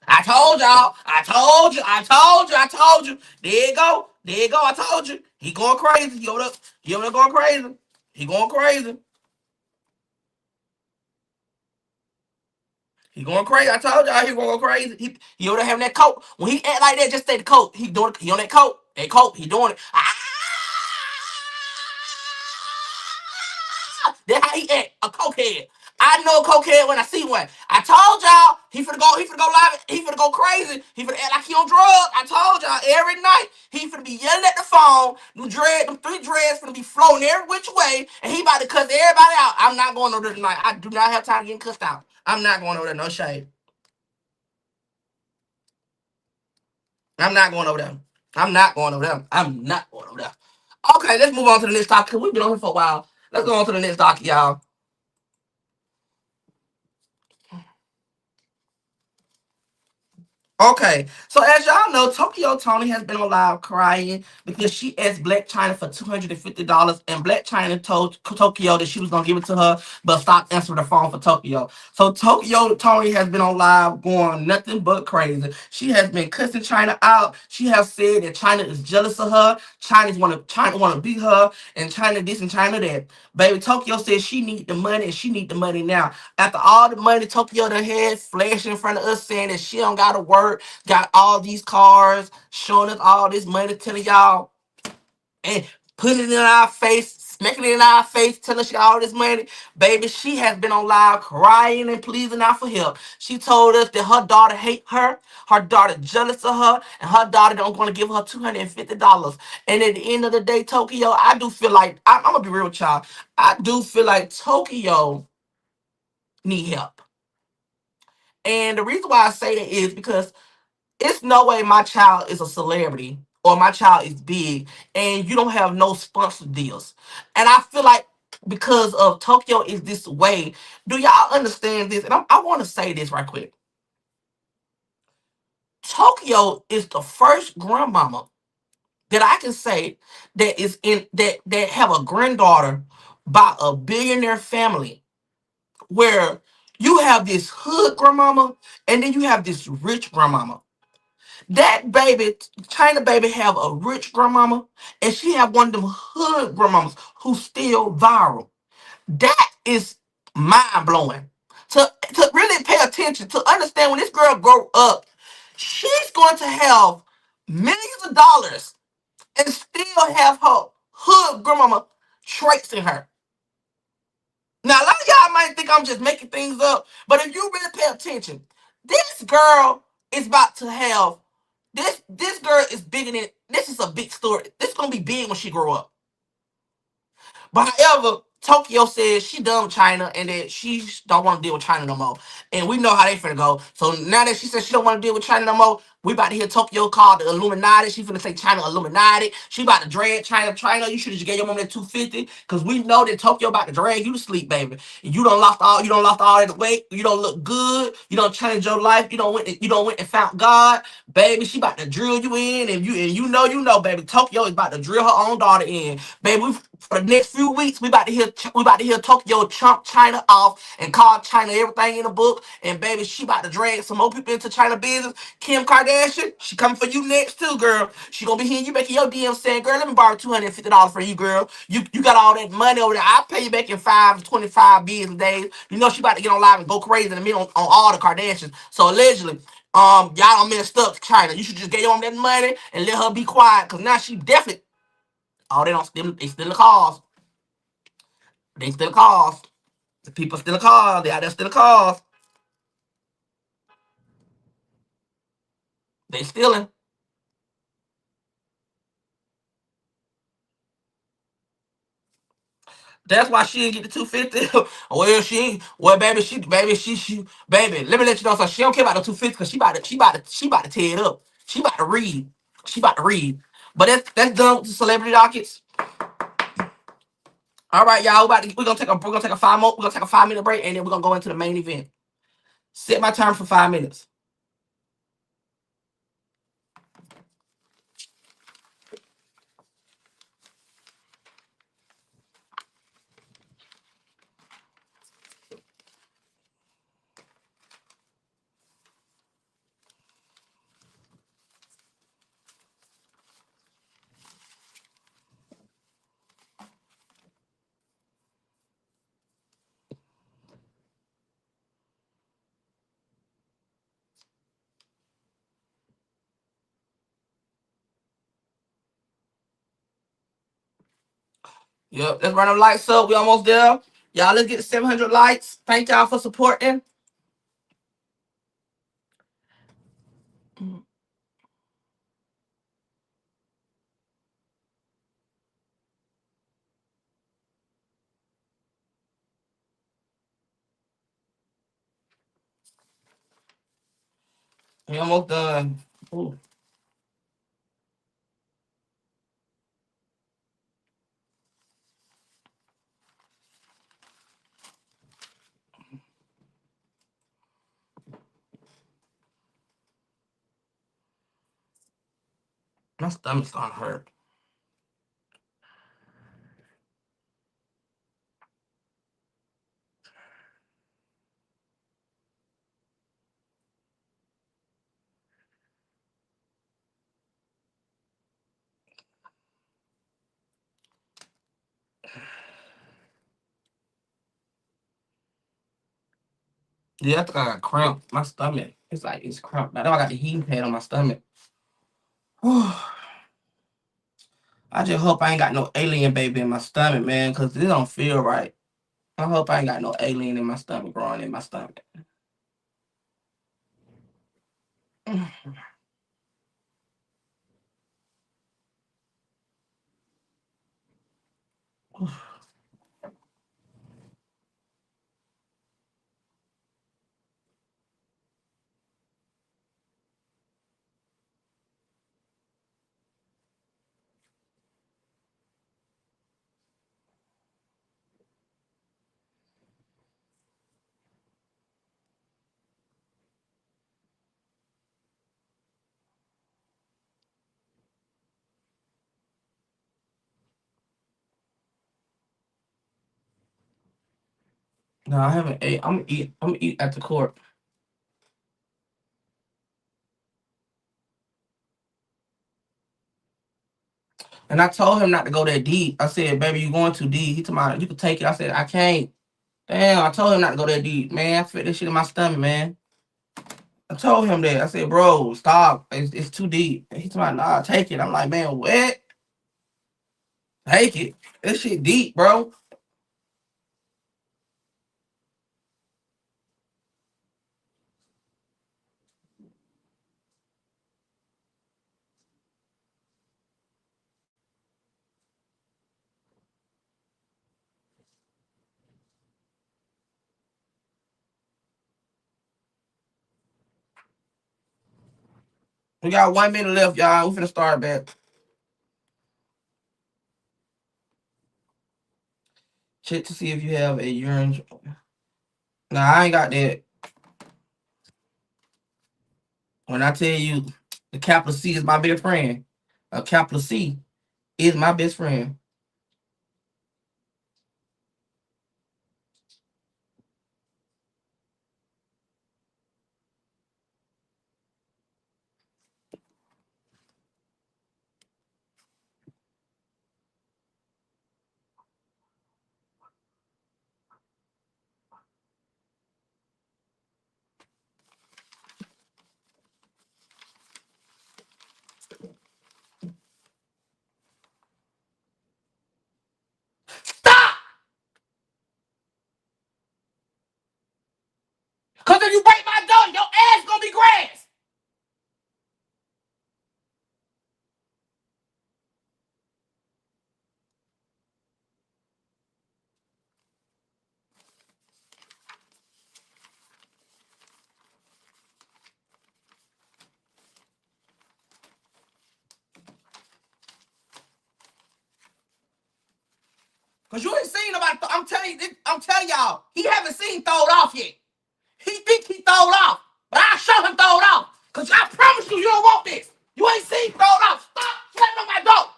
I told y'all. I told you. I told you. I told you. There you go. There you go. I told you. He going crazy. He over there going crazy. He going crazy. He going crazy. I told y'all he gonna go crazy. He over there having that coat. When he act like that, just say the coat. He doing it. He on that coat. That coat. He doing it. That's how he act. A cokehead. I know a cokehead when I see one. I told y'all He finna go live. He finna go crazy. He finna act like he on drugs. I told y'all every night. He finna be yelling at the phone. Them three dreads finna be floating every which way, and he about to cuss everybody out. I'm not going over there tonight. I do not have time to get cussed out. I'm not going over there. No shade. I'm not going over there. I'm not going over there. I'm not going over there. Okay, let's move on to the next topic. We've been on here for a while. Let's go on to the next topic, y'all. Okay, so as y'all know, Tokyo Tony has been on live crying because she asked Black China for $250, and Black China told Tokyo that she was gonna give it to her, but stopped answering the phone for Tokyo. So Tokyo Tony has been on live going nothing but crazy. She has been cussing China out. She has said that China is jealous of her. China wanna beat her, and China this and China that. Baby, Tokyo says she need the money and she need the money now. After all the money Tokyo done had flashing in front of us saying that she don't gotta work, got all these cars, showing us all this money, telling y'all and putting it in our face, smacking it in our face, telling us she got all this money. Baby, she has been on live crying and pleasing out for help. She told us that her daughter hate her daughter jealous of her, and her daughter don't want to give her $250. And at the end of the day, Tokyo, I do feel like I'm gonna be real with y'all. I do feel like Tokyo need help. And the reason why I say that is because it's no way my child is a celebrity or my child is big and you don't have no sponsor deals. And I feel like because of Tokyo is this way, do y'all understand this? And I want to say this right quick. Tokyo is the first grandmama that I can say that is in that have a granddaughter by a billionaire family where you have this hood grandmama and then you have this rich grandmama. That baby, China baby, have a rich grandmama, and she have one of them hood grandmamas who still viral. That is mind blowing. To really pay attention, to understand when this girl grow up, she's going to have millions of dollars and still have her hood grandmama traits in her. Now, a lot of y'all might think I'm just making things up, but if you really pay attention, this girl is about to have this girl is bigger than this is a big story. This is gonna be big when she grow up. But however, Tokyo says she done with China and that she don't want to deal with China no more. And we know how they finna go. So now that she says she don't want to deal with China no more, we about to hear Tokyo called the Illuminati. She finna say China Illuminati. She about to drag China. China, you should have just gave your mom that 250. Cause we know that Tokyo about to drag you to sleep, baby. You don't lost all that weight. You don't look good. You don't change your life. You don't went and found God. Baby, she about to drill you in. And you know, baby. Tokyo is about to drill her own daughter in. Baby, for the next few weeks, we about to hear Tokyo chomp China off and call China everything in the book. And baby, she about to drag some more people into China business. Kim Kardashian, she coming for you next too, girl. She gonna be hearing you making your DM saying, "Girl, let me borrow $250 from you, girl. You got all that money over there. I'll pay you back in 5 to 25 business days." You know she about to get on live and go crazy in the middle on all the Kardashians. So allegedly, y'all done messed up China. You should just get on that money and let her be quiet, cause now she definitely. Oh, they still the cause. They still cause. The people still cause. They out there still cause. They stealing. That's why she didn't get the 250. Well, she ain't. Well, baby. Let me let you know something. She don't care about the 250 because she about to tear it up. She about to read. She about to read. But that's done with the celebrity dockets. All right, y'all. We're gonna take a 5 minute break, and then we're gonna go into the main event. Set my time for 5 minutes. Yep, let's run them lights up. We almost there. Y'all, let's get 700 likes. Thank y'all for supporting. We almost done. Ooh, my stomach's starting to hurt. Yeah, I think I got cramp. My stomach. It's like it's cramped. I know I got the heating pad on my stomach. I just hope I ain't got no alien baby in my stomach, man, because this don't feel right. I hope I ain't got no alien in my stomach growing in my stomach. No, I haven't ate. I'm gonna eat. I'm gonna eat at the court. And I told him not to go that deep. I said, "Baby, you going too deep." He told me, "You can take it." I said, "I can't." Damn, I told him not to go that deep, man. I feel this shit in my stomach, man. I told him that. I said, "Bro, stop. It's too deep." And he told me, "Nah, take it." I'm like, "Man, what? Take it. This shit deep, bro." We got 1 minute left, y'all. We finna start back. Check to see if you have a urine. Nah, I ain't got that. When I tell you the capital C is my best friend, a capital C is my best friend. Stop! Cause if you break my door, your ass gonna be grass. Cause you ain't seen nobody. I'm telling you, I'm telling y'all, he haven't seen throwed off yet. He think he throwed off, but I'll show him throwed off. Cause I promise you, you don't want this. You ain't seen throwed off. Stop slamming on my door.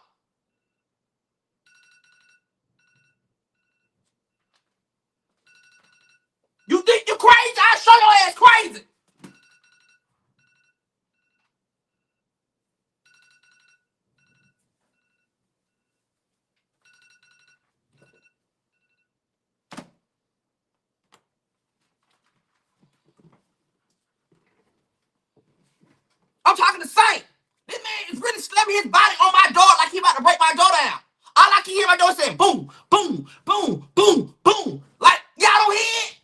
You think you crazy? I'll show your ass crazy. I'm talking to Saint. This man is really slamming his body on my door like he about to break my door down. All I can hear my door saying boom, boom, boom, boom, boom. Like, y'all don't hear it?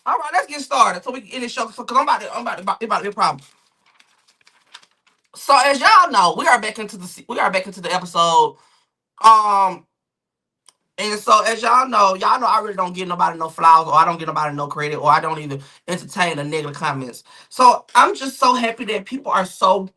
All right, let's get started so we can end this show. So, cause I'm about to be a problem. So as y'all know, we are back into the episode. Um, And so, as y'all know, I really don't give nobody no flowers, or I don't give nobody no credit, or I don't even entertain the negative comments. So, I'm just so happy that people are so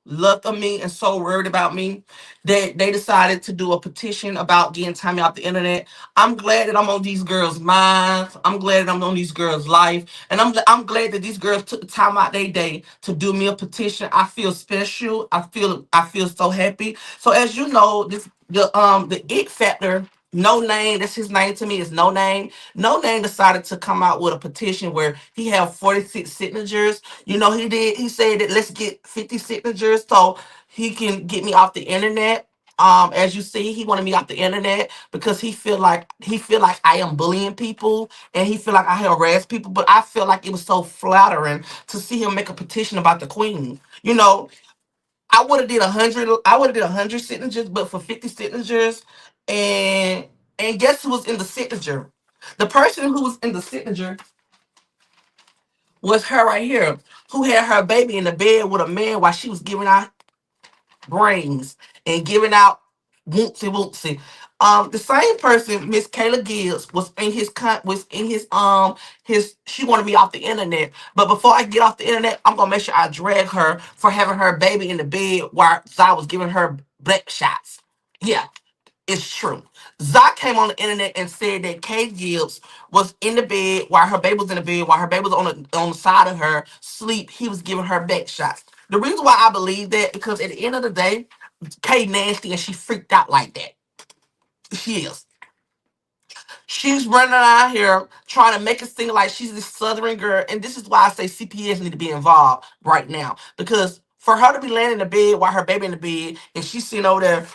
loved of me and so worried about me that they decided to do a petition about getting Tommy off the internet. I'm glad that I'm on these girls' minds. I'm glad that I'm on these girls' life, and I'm glad that these girls took the time out their day to do me a petition. I feel special. I feel so happy. So, as you know, the it factor, no name, that's his name to me, is no name. No name decided to come out with a petition where he have 46 signatures. He said that let's get 50 signatures so he can get me off the internet. As you see, he wanted me off the internet because he feel like I am bullying people, and he feel like I harass people. But I feel like it was so flattering to see him make a petition about the queen. I would have did 100. I would have did 100 signatures, but for 50 signatures, and guess who was in the signature? The person who was in the signature was her right here, who had her baby in the bed with a man while she was giving out brains and giving out wootsy wootsy. The same person, Miss Kayla Gibbs, was in his she wanted me off the internet. But before I get off the internet, I'm gonna make sure I drag her for having her baby in the bed while Zai was giving her black shots. Yeah, it's true. Zai came on the internet and said that Kay Gibbs was in the bed while her baby was in the bed, while her baby was on the side of her sleep. He was giving her back shots. The reason why I believe that, because at the end of the day, Kay nasty and she freaked out like that. She is. She's running out here trying to make it seem like she's this southern girl, and this is why I say CPS need to be involved right now. Because for her to be laying in the bed while her baby in the bed, and she's sitting over there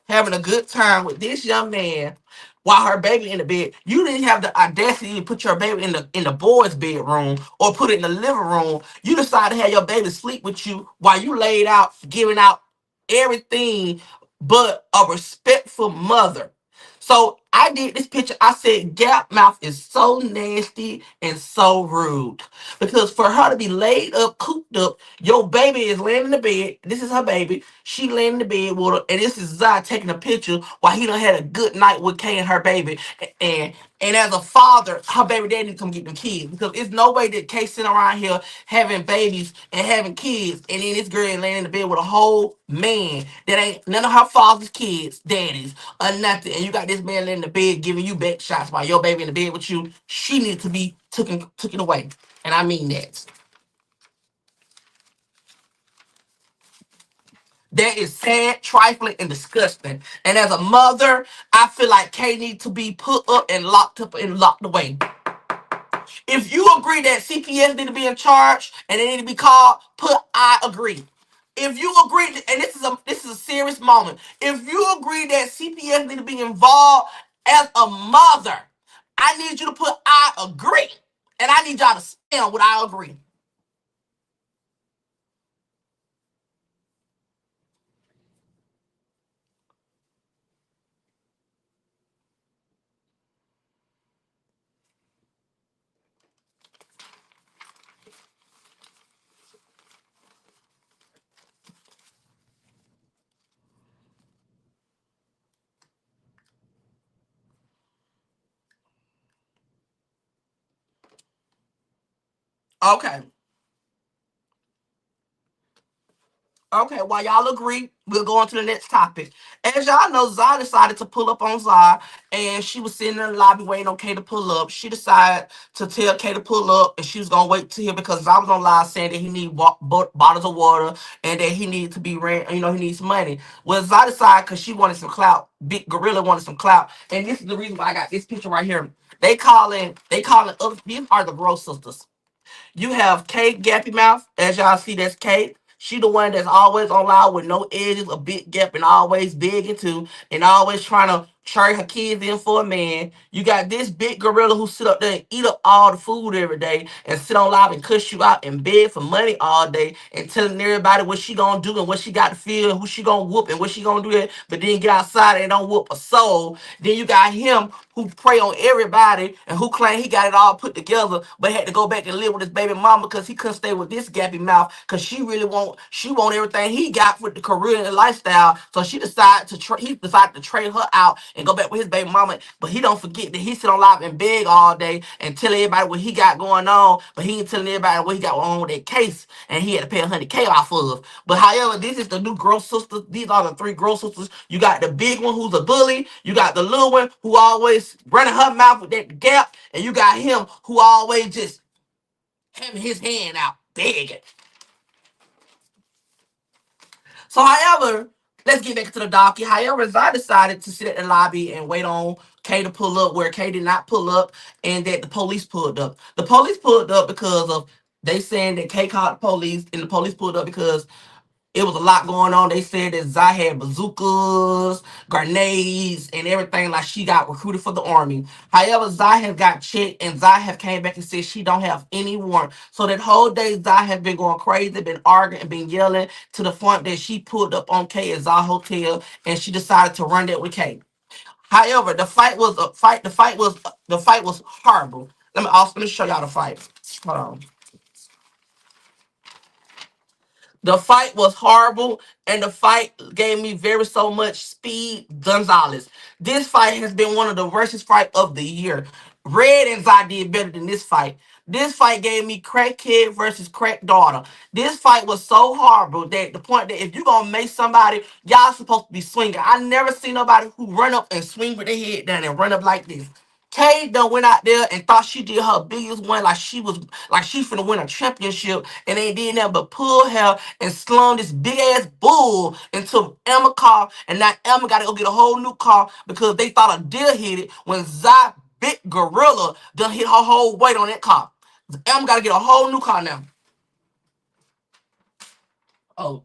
having a good time with this young man while her baby in the bed. You didn't have the audacity to put your baby in the boys' bedroom or put it in the living room. You decided to have your baby sleep with you while you laid out, giving out everything but a respectful mother. So I did this picture. I said, Gap Mouth is so nasty and so rude. Because for her to be laid up, cooped up, your baby is laying in the bed. This is her baby. She laying in the bed with her, and this is Zai taking a picture while he done had a good night with Kay and her baby. And as a father, her baby daddy need to come get them kids. Because it's no way that Kay sitting around here having babies and having kids, and then this girl laying in the bed with a whole man that ain't none of her father's kids, daddies, or nothing. And you got this man laying in the bed giving you back shots while your baby in the bed with you. She needs to be taken away. And I mean that. That is sad, trifling, and disgusting. And as a mother, I feel like Kay needs to be put up and locked away. If you agree that CPS need to be in charge and they need to be called, I agree. If you agree, and this is a serious moment. If you agree that CPS need to be involved as a mother, I need you to put I agree. And I need y'all to stand with I agree. Okay. Okay, while y'all agree, we'll go on to the next topic. As y'all know, Zah decided to pull up on Zah, and she was sitting in the lobby waiting on Kay to pull up. She decided to tell Kay to pull up, and she was gonna wait to hear because Zah was on live saying that he need bottles of water and that he needed to be rent. He needs money. Well, Zah decided because she wanted some clout. Big Gorilla wanted some clout, and this is the reason why I got this picture right here. They calling other. These are the Bro sisters. You have Kate Gappy Mouth. As y'all see, that's Kate. She the one that's always on live with no edges, a big gap, and always big into, and always trying to trade her kids in for a man. You got this big gorilla who sit up there and eat up all the food every day and sit on live and cuss you out and beg for money all day and telling everybody what she gonna do and what she got to feel and who she gonna whoop and what she gonna do that, but then get outside and don't whoop a soul. Then you got him who prey on everybody and who claim he got it all put together, but had to go back and live with his baby mama because he couldn't stay with this gappy mouth because she want everything he got with the career and lifestyle. So he decided to trade her out and go back with his baby mama. But he don't forget that he sit on live and beg all day and tell everybody what he got going on, but he ain't telling everybody what he got on with that case, and he had to pay 100K off of. But however, this is the new girl sisters. These are the three girl sisters. You got the big one who's a bully. You got the little one who always running her mouth with that gap, and you got him who always just having his hand out begging. So, however, let's get back to the docket. However, Zai decided to sit at the lobby and wait on K to pull up where K did not pull up, and that the police pulled up. The police pulled up because of they saying that K called the police, and the police pulled up because it was a lot going on. They said that Zai had bazookas, grenades, and everything like she got recruited for the army. However, Zai has got checked and Zai have came back and said she don't have any warrant. So that whole day Zai has been going crazy, been arguing and been yelling to the point that she pulled up on K at Zai Hotel and she decided to run that with K. However, the fight was a fight. The fight was horrible. Let me show y'all the fight. Hold on. The fight was horrible, and the fight gave me very so much speed. Gonzalez. This fight has been one of the worst fight of the year. Red and Zai did better than this fight. This fight gave me crackhead versus crack daughter. This fight was so horrible that the point that if you gonna make somebody, y'all supposed to be swinging. I never seen nobody who run up and swing with their head down and run up like this. Kay done went out there and thought she did her biggest one like she finna win a championship and they did nothing but pull her and slung this big ass bull into Emma car, and now Emma gotta go get a whole new car because they thought a deer hit it when Zai big gorilla done hit her whole weight on that car. Emma gotta get a whole new car now. Oh,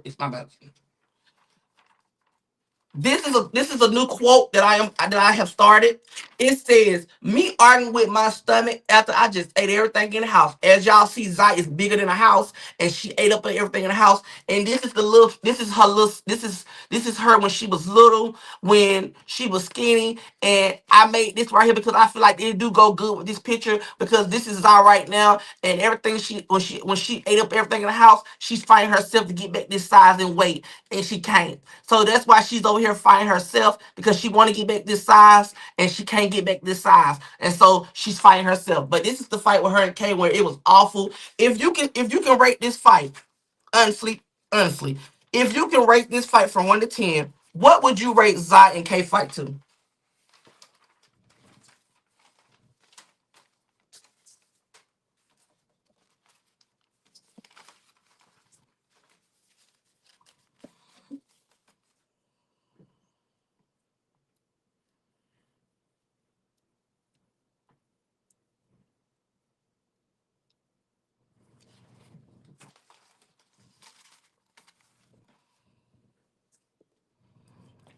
it's my bad. This is a new quote that I have started. It says, "Me arguing with my stomach after I just ate everything in the house." As y'all see, Zai is bigger than a house, and she ate up everything in the house. And this is the little. This is her little. This is her when she was little, when she was skinny. And I made this right here because I feel like it do go good with this picture because this is Zai right now, and everything when she ate up everything in the house, she's fighting herself to get back this size and weight, and she can't. So that's why she's over here fighting herself because she want to get back this size and she can't get back this size. And so she's fighting herself. But this is the fight with her and Kay where it was awful. If you can rate this fight, honestly, honestly, if you can rate this fight from 1 to 10, what would you rate Zai and Kay fight to?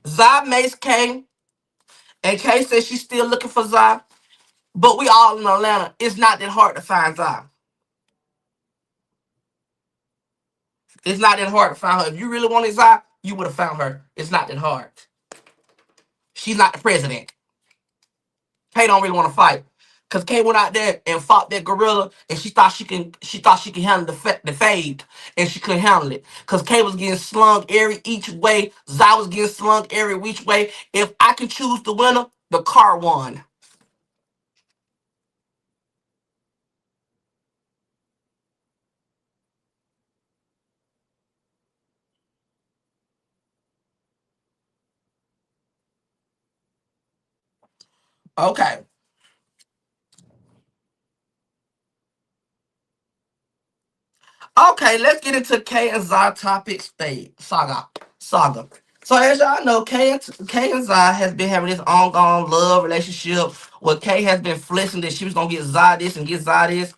Zai makes Kay, and Kay says she's still looking for Zai. But we all in Atlanta. It's not that hard to find Zai. It's not that hard to find her. If you really wanted Zai, you would have found her. It's not that hard. She's not the president. Kay don't really want to fight. Cause Kay went out there and fought that gorilla, and she thought she can handle the fade, and she couldn't handle it. Cause Kay was getting slung every each way. Zai was getting slung every which way. If I could choose the winner, the car won. Okay. Okay, let's get into K and Zah topic state saga. So as y'all know, K and Zah has been having this ongoing love relationship where K has been flexing that she was gonna get Zah this and get Zah this.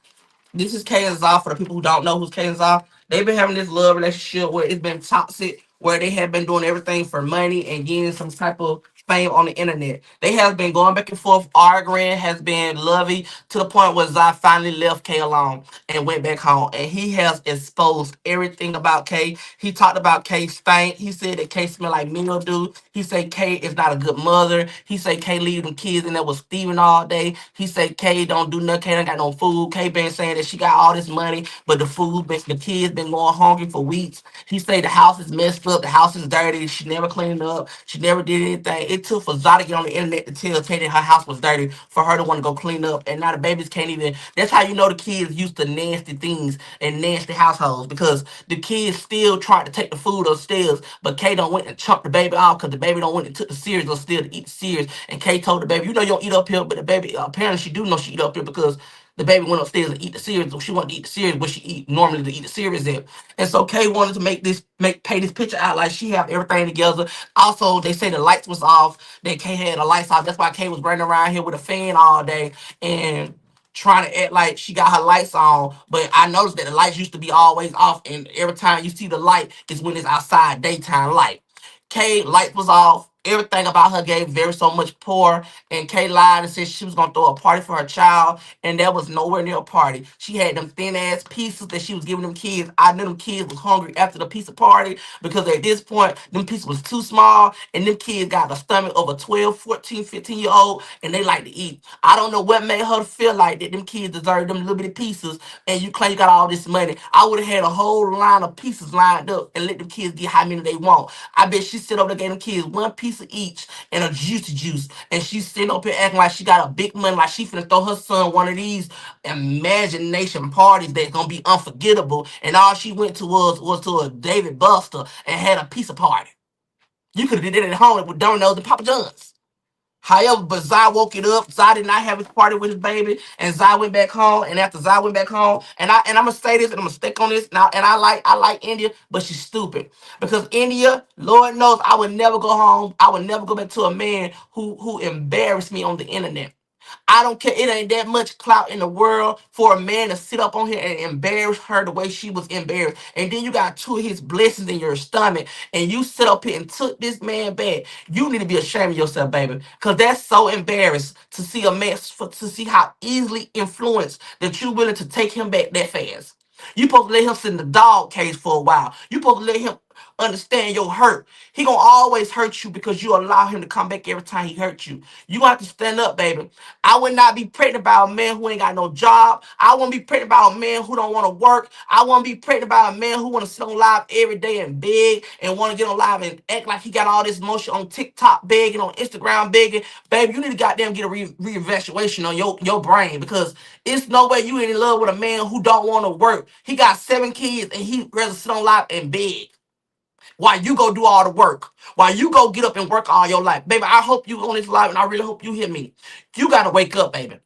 This is K and Zah for the people who don't know who's K and Zah. They've been having this love relationship where it's been toxic, where they have been doing everything for money and getting some type of fame on the internet. They have been going back and forth, arguing, has been lovey to the point where Zai finally left K alone and went back home. And he has exposed everything about K. He talked about K stank. He said that K smelled like mildew. He said K is not a good mother. He said K leave them kids in there with Steven all day. He said K don't do nothing. K don't got no food. K been saying that she got all this money, but the kids been going hungry for weeks. He said the house is messed up. The house is dirty. She never cleaned up. She never did anything. It took for Zah to get on the internet to tell Tay that her house was dirty for her to want to go clean up. And now the babies can't even. That's how you know the kids used to nasty things and nasty households because the kids still tried to take the food upstairs, but Kay don't went and chunked the baby off because the baby don't went and took the cereal upstairs to eat the cereal. And Kay told the baby, you know you don't eat up here, but the baby apparently she do know she eat up here because the baby went upstairs and eat the cereal. So she wanted to eat the cereal where she eat normally to eat the cereals at. And so Kay wanted to pay this picture out like she have everything together. Also, they say the lights was off. That Kay had the lights off. That's why Kay was running around here with a fan all day and trying to act like she got her lights on. But I noticed that the lights used to be always off, and every time you see the light is when it's outside daytime light. Kay light was off. Everything about her gave very so much poor. And Kay lied and said she was gonna throw a party for her child, and that was nowhere near a party. She had them thin ass pieces that she was giving them kids. I knew them kids was hungry after the pizza party because at this point, them pieces was too small, and them kids got a stomach of a 12, 14, 15-year old, and they like to eat. I don't know what made her feel like that them kids deserve them little bitty pieces, and you claim you got all this money. I would have had a whole line of pieces lined up and let them kids get how many they want. I bet she sit over there gave them kids one piece of each and a juicy juice. And she's sitting up here acting like she got a big money, like she finna throw her son one of these imagination parties that's gonna be unforgettable. And all she went to was to a David Buster and had a pizza party. You could have did it at home with Domino's and Papa John's. However, but Zai woke it up. Zai did not have his party with his baby, and Zai went back home. And after Zai went back home, and I'm gonna say this, and I'm gonna stick on this now. And I like India, but she's stupid because India, Lord knows, I would never go home. I would never go back to a man who embarrassed me on the internet. I don't care. It ain't that much clout in the world for a man to sit up on here and embarrass her the way she was embarrassed. And then you got two of his blessings in your stomach, and you sit up here and took this man back. You need to be ashamed of yourself, baby, because that's so embarrassed to see a man to see how easily influenced that you're willing to take him back that fast. You supposed to let him sit in the dog cage for a while. You supposed to let him understand your hurt. He gonna always hurt you because you allow him to come back every time he hurts you. You gonna have to stand up, baby. I would not be pregnant by a man who ain't got no job. I won't be pregnant by a man who don't want to work. I won't be pregnant by a man who want to sit on live every day and beg and want to get on live and act like he got all this motion on TikTok begging, on Instagram begging. Baby, you need to goddamn get a reevaluation on your brain because it's no way you in love with a man who don't want to work. He got 7 kids and he rather sit on live and beg. While you go do all the work, while you go get up and work all your life. Baby, I hope you on this live and I really hope you hear me. You gotta wake up, baby.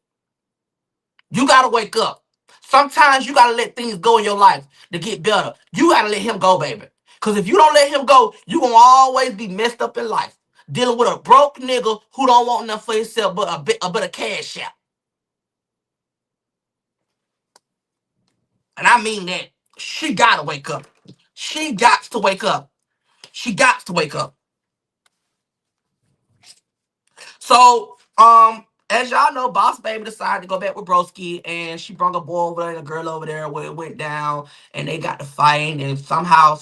You gotta wake up. Sometimes you gotta let things go in your life to get better. You gotta let him go, baby. Cause if you don't let him go, you gonna always be messed up in life. Dealing with a broke nigga who don't want nothing for himself but a cash out. And I mean that. She gotta wake up. She got to wake up. She got to wake up. So, as y'all know, Boss Baby decided to go back with Broski, and she brought a boy over there and a girl over there where it went down, and they got to fighting, and somehow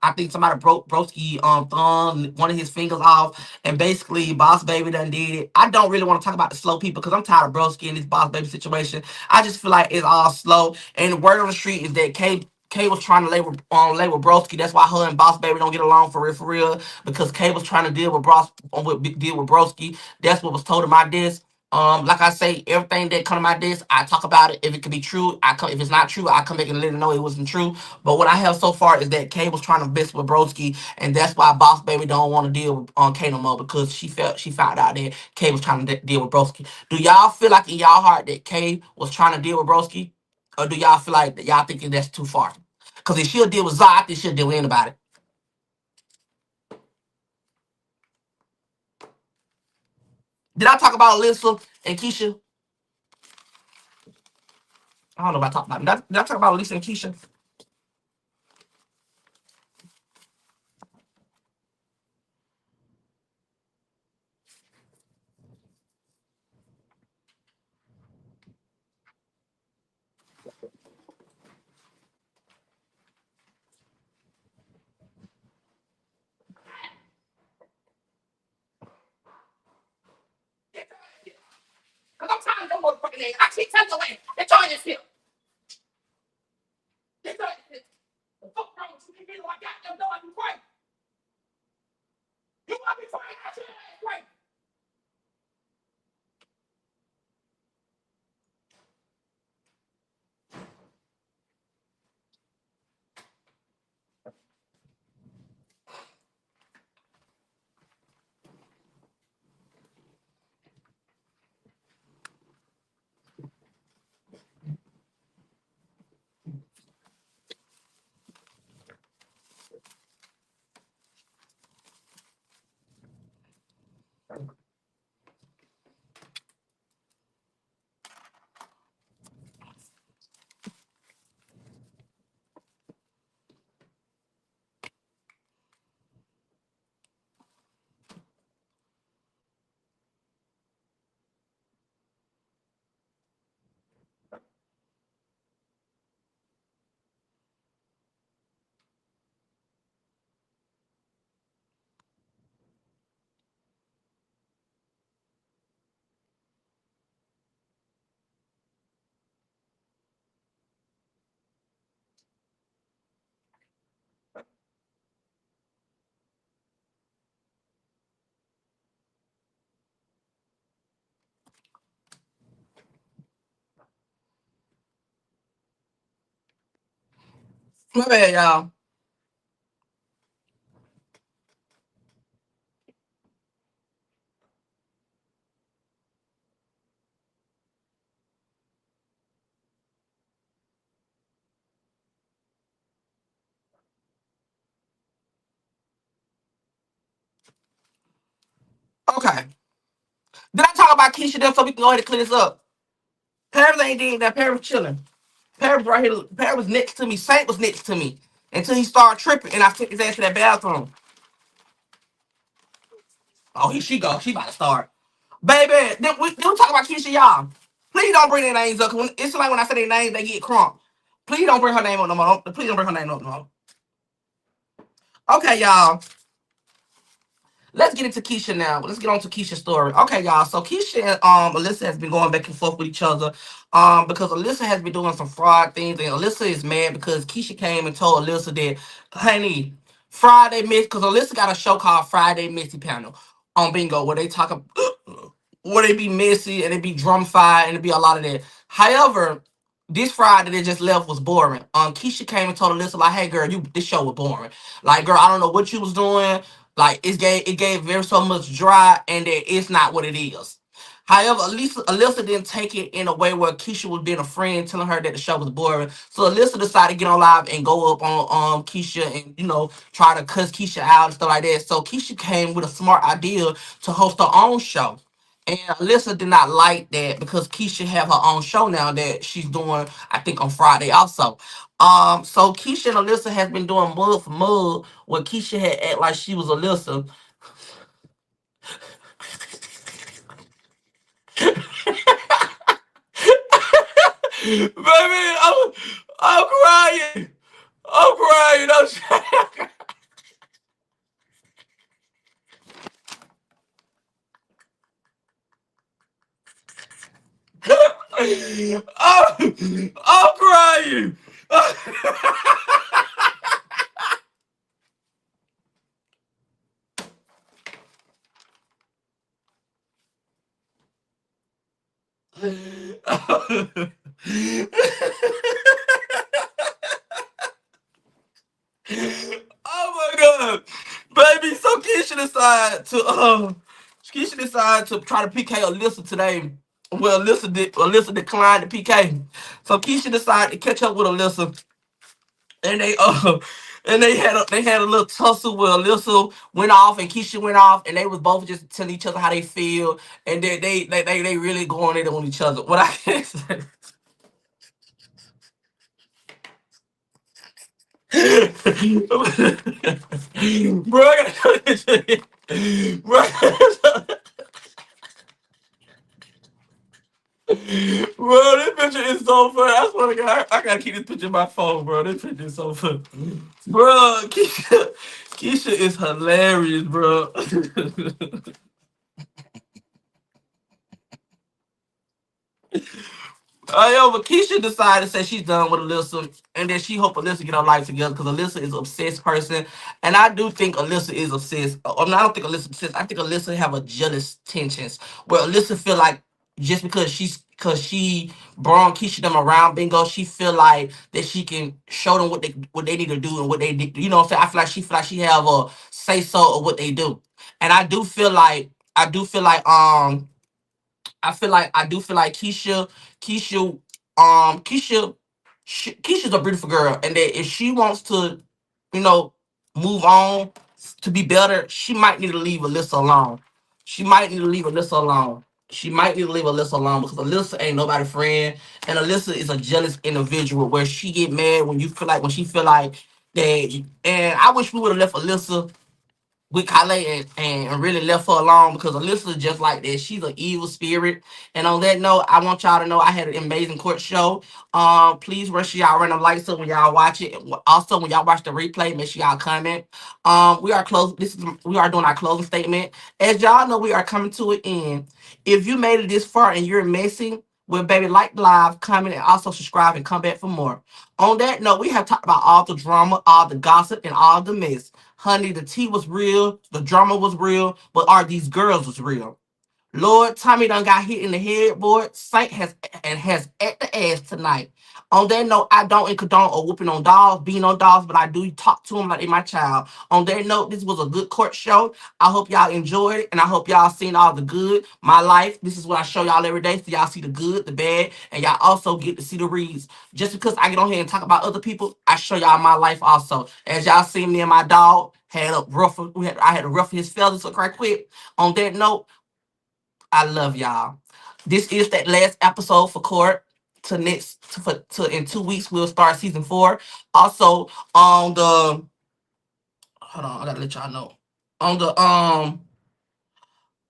I think somebody broke Broski thumb, one of his fingers off, and basically Boss Baby done did it. I don't really want to talk about the slow people because I'm tired of Broski and this Boss Baby situation. I just feel like it's all slow, and the word on the street is that K was trying to lay with Broski. That's why her and Boss Baby don't get along for real, because K was trying to deal with Broski. That's what was told in my disc. Like I say, everything that come to my desk, I talk about it. If it could be true, I come. If it's not true, I come back and let it know it wasn't true. But what I have so far is that Kay was trying to mess with Broski, and that's why Boss Baby don't want to deal with Kay no more because she found out that Kay was trying to deal with Broski. Do y'all feel like in y'all heart that Kay was trying to deal with Broski, or do y'all feel like that y'all thinking that's too far? Because if she'll deal with Zah, I think she'll deal with anybody. Did I talk about Alyssa and Keisha? I don't know if I talked about it. Did I talk about Alyssa and Keisha? fucking name. I keep telling away. Enjoy this shit. Enjoy this shit. The fuck wrong with you? You know I got them doing you right. You want me fighting out your ass right? My bad, y'all. Okay. Did I talk about Keisha then so we can go ahead and clear this up? Paris ain't did that. Paris was chilling. Paris right here. Paris was next to me. Saint was next to me until he started tripping and I took his ass to that bathroom. Oh, here she go. She about to start. Baby, then we talk about Keisha, y'all. Please don't bring their names up. 'Cause it's like when I say their names, they get crunk. Please don't bring her name up no more. Please don't bring her name up no more. Okay, y'all. Let's get into Keisha now. Let's get on to Keisha's story. Okay, y'all. So Keisha and Alyssa has been going back and forth with each other. Because Alyssa has been doing some fraud things, and Alyssa is mad because Keisha came and told Alyssa that, honey, Friday Miss, because Alyssa got a show called Friday Missy Panel on Bingo where they talk where they be messy and it be drum fire and it be a lot of that. However, this Friday they just left was boring. Keisha came and told Alyssa like, "Hey girl, this show was boring. Like, girl, I don't know what you was doing. Like, it gave very so much dry, and that it's not what it is." However, Alyssa didn't take it in a way where Keisha was being a friend, telling her that the show was boring. So Alyssa decided to get on live and go up on Keisha and try to cuss Keisha out and stuff like that. So Keisha came with a smart idea to host her own show. And Alyssa did not like that because Keisha have her own show now that she's doing, I think, on Friday also. So Keisha and Alyssa has been doing mud for mud where Keisha had act like she was Alyssa. Baby, I'm crying. I'm crying. I'm crying. Oh my god, baby! So Keisha decided to try to PK Alyssa today. Well, Alyssa declined the PK, so Keisha decided to catch up with Alyssa, and they had a little tussle where Alyssa went off and Keisha went off, and they was both just telling each other how they feel, and they really going in on each other. What I can say. Bro, I gotta show this shit. Bro, bro, this picture is so funny. I swear to God, I gotta keep this picture in my phone, bro. This picture is so funny. Bro, Keisha is hilarious, bro. Yo, but Keisha decided to say she's done with Alyssa, and then she hope Alyssa get her life together because Alyssa is an obsessed person, and I do think Alyssa is obsessed. I don't think Alyssa is obsessed. I think Alyssa have a jealous tensions where Alyssa feel like just because she brought Keisha them around bingo, she feel like that she can show them what they need to do and what they need. You know what I'm saying? I feel like she have a say so of what they do, and I do feel like I do feel like Keisha, Keisha's a beautiful girl, and that if she wants to, you know, move on to be better, she might need to leave Alyssa alone. She might need to leave Alyssa alone. She might need to leave Alyssa alone because Alyssa ain't nobody friend, and Alyssa is a jealous individual where she get mad when she feel like that. And I wish we would have left Alyssa with Kale and really left her alone because Alyssa is just like that. She's an evil spirit. And on that note, I want y'all to know I had an amazing court show. Please make sure y'all run the lights up when y'all watch it. Also, when y'all watch the replay, make sure y'all comment. We are close. We are doing our closing statement. As y'all know, we are coming to an end. If you made it this far and you're missing, well, baby, like the live, comment, and also subscribe and come back for more. On that note, we have talked about all the drama, all the gossip, and all the mess. Honey, the tea was real, the drama was real, but are these girls was real? Lord, Tommy done got hit in the headboard. Saint has at the ass tonight. On that note, I don't condone or whooping on dogs, being on dogs, but I do talk to them like they my child. On that note, this was a good court show. I hope y'all enjoyed it, and I hope y'all seen all the good. My life, this is what I show y'all every day, so y'all see the good, the bad, and y'all also get to see the reads. Just because I get on here and talk about other people, I show y'all my life also. As y'all see, me and my dog had a rough, I had to ruffle his feathers so right quick. On that note, I love y'all. This is that last episode for court. To next to in 2 weeks we'll start season 4. Also on the hold on, I gotta let y'all know. On the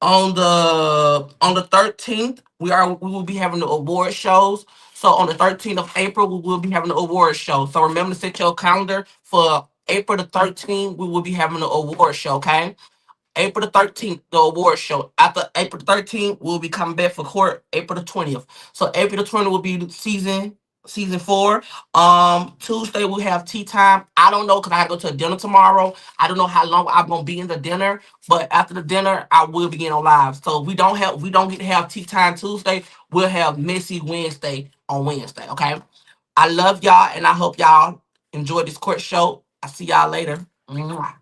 on the 13th, we will be having the award shows. So on the 13th of April, we will be having the award show. So remember to set your calendar for April the 13th. We will be having the award show, okay? April the 13th, the award show. After April 13th, we'll be coming back for court April the 20th. So April the 20th will be the season 4. Tuesday we'll have tea time. I don't know because I have to go to a dinner tomorrow. I don't know how long I'm gonna be in the dinner, but after the dinner, I will begin on live. So we don't get to have tea time Tuesday. We'll have messy Wednesday on Wednesday. Okay. I love y'all and I hope y'all enjoy this court show. I see y'all later. Mwah.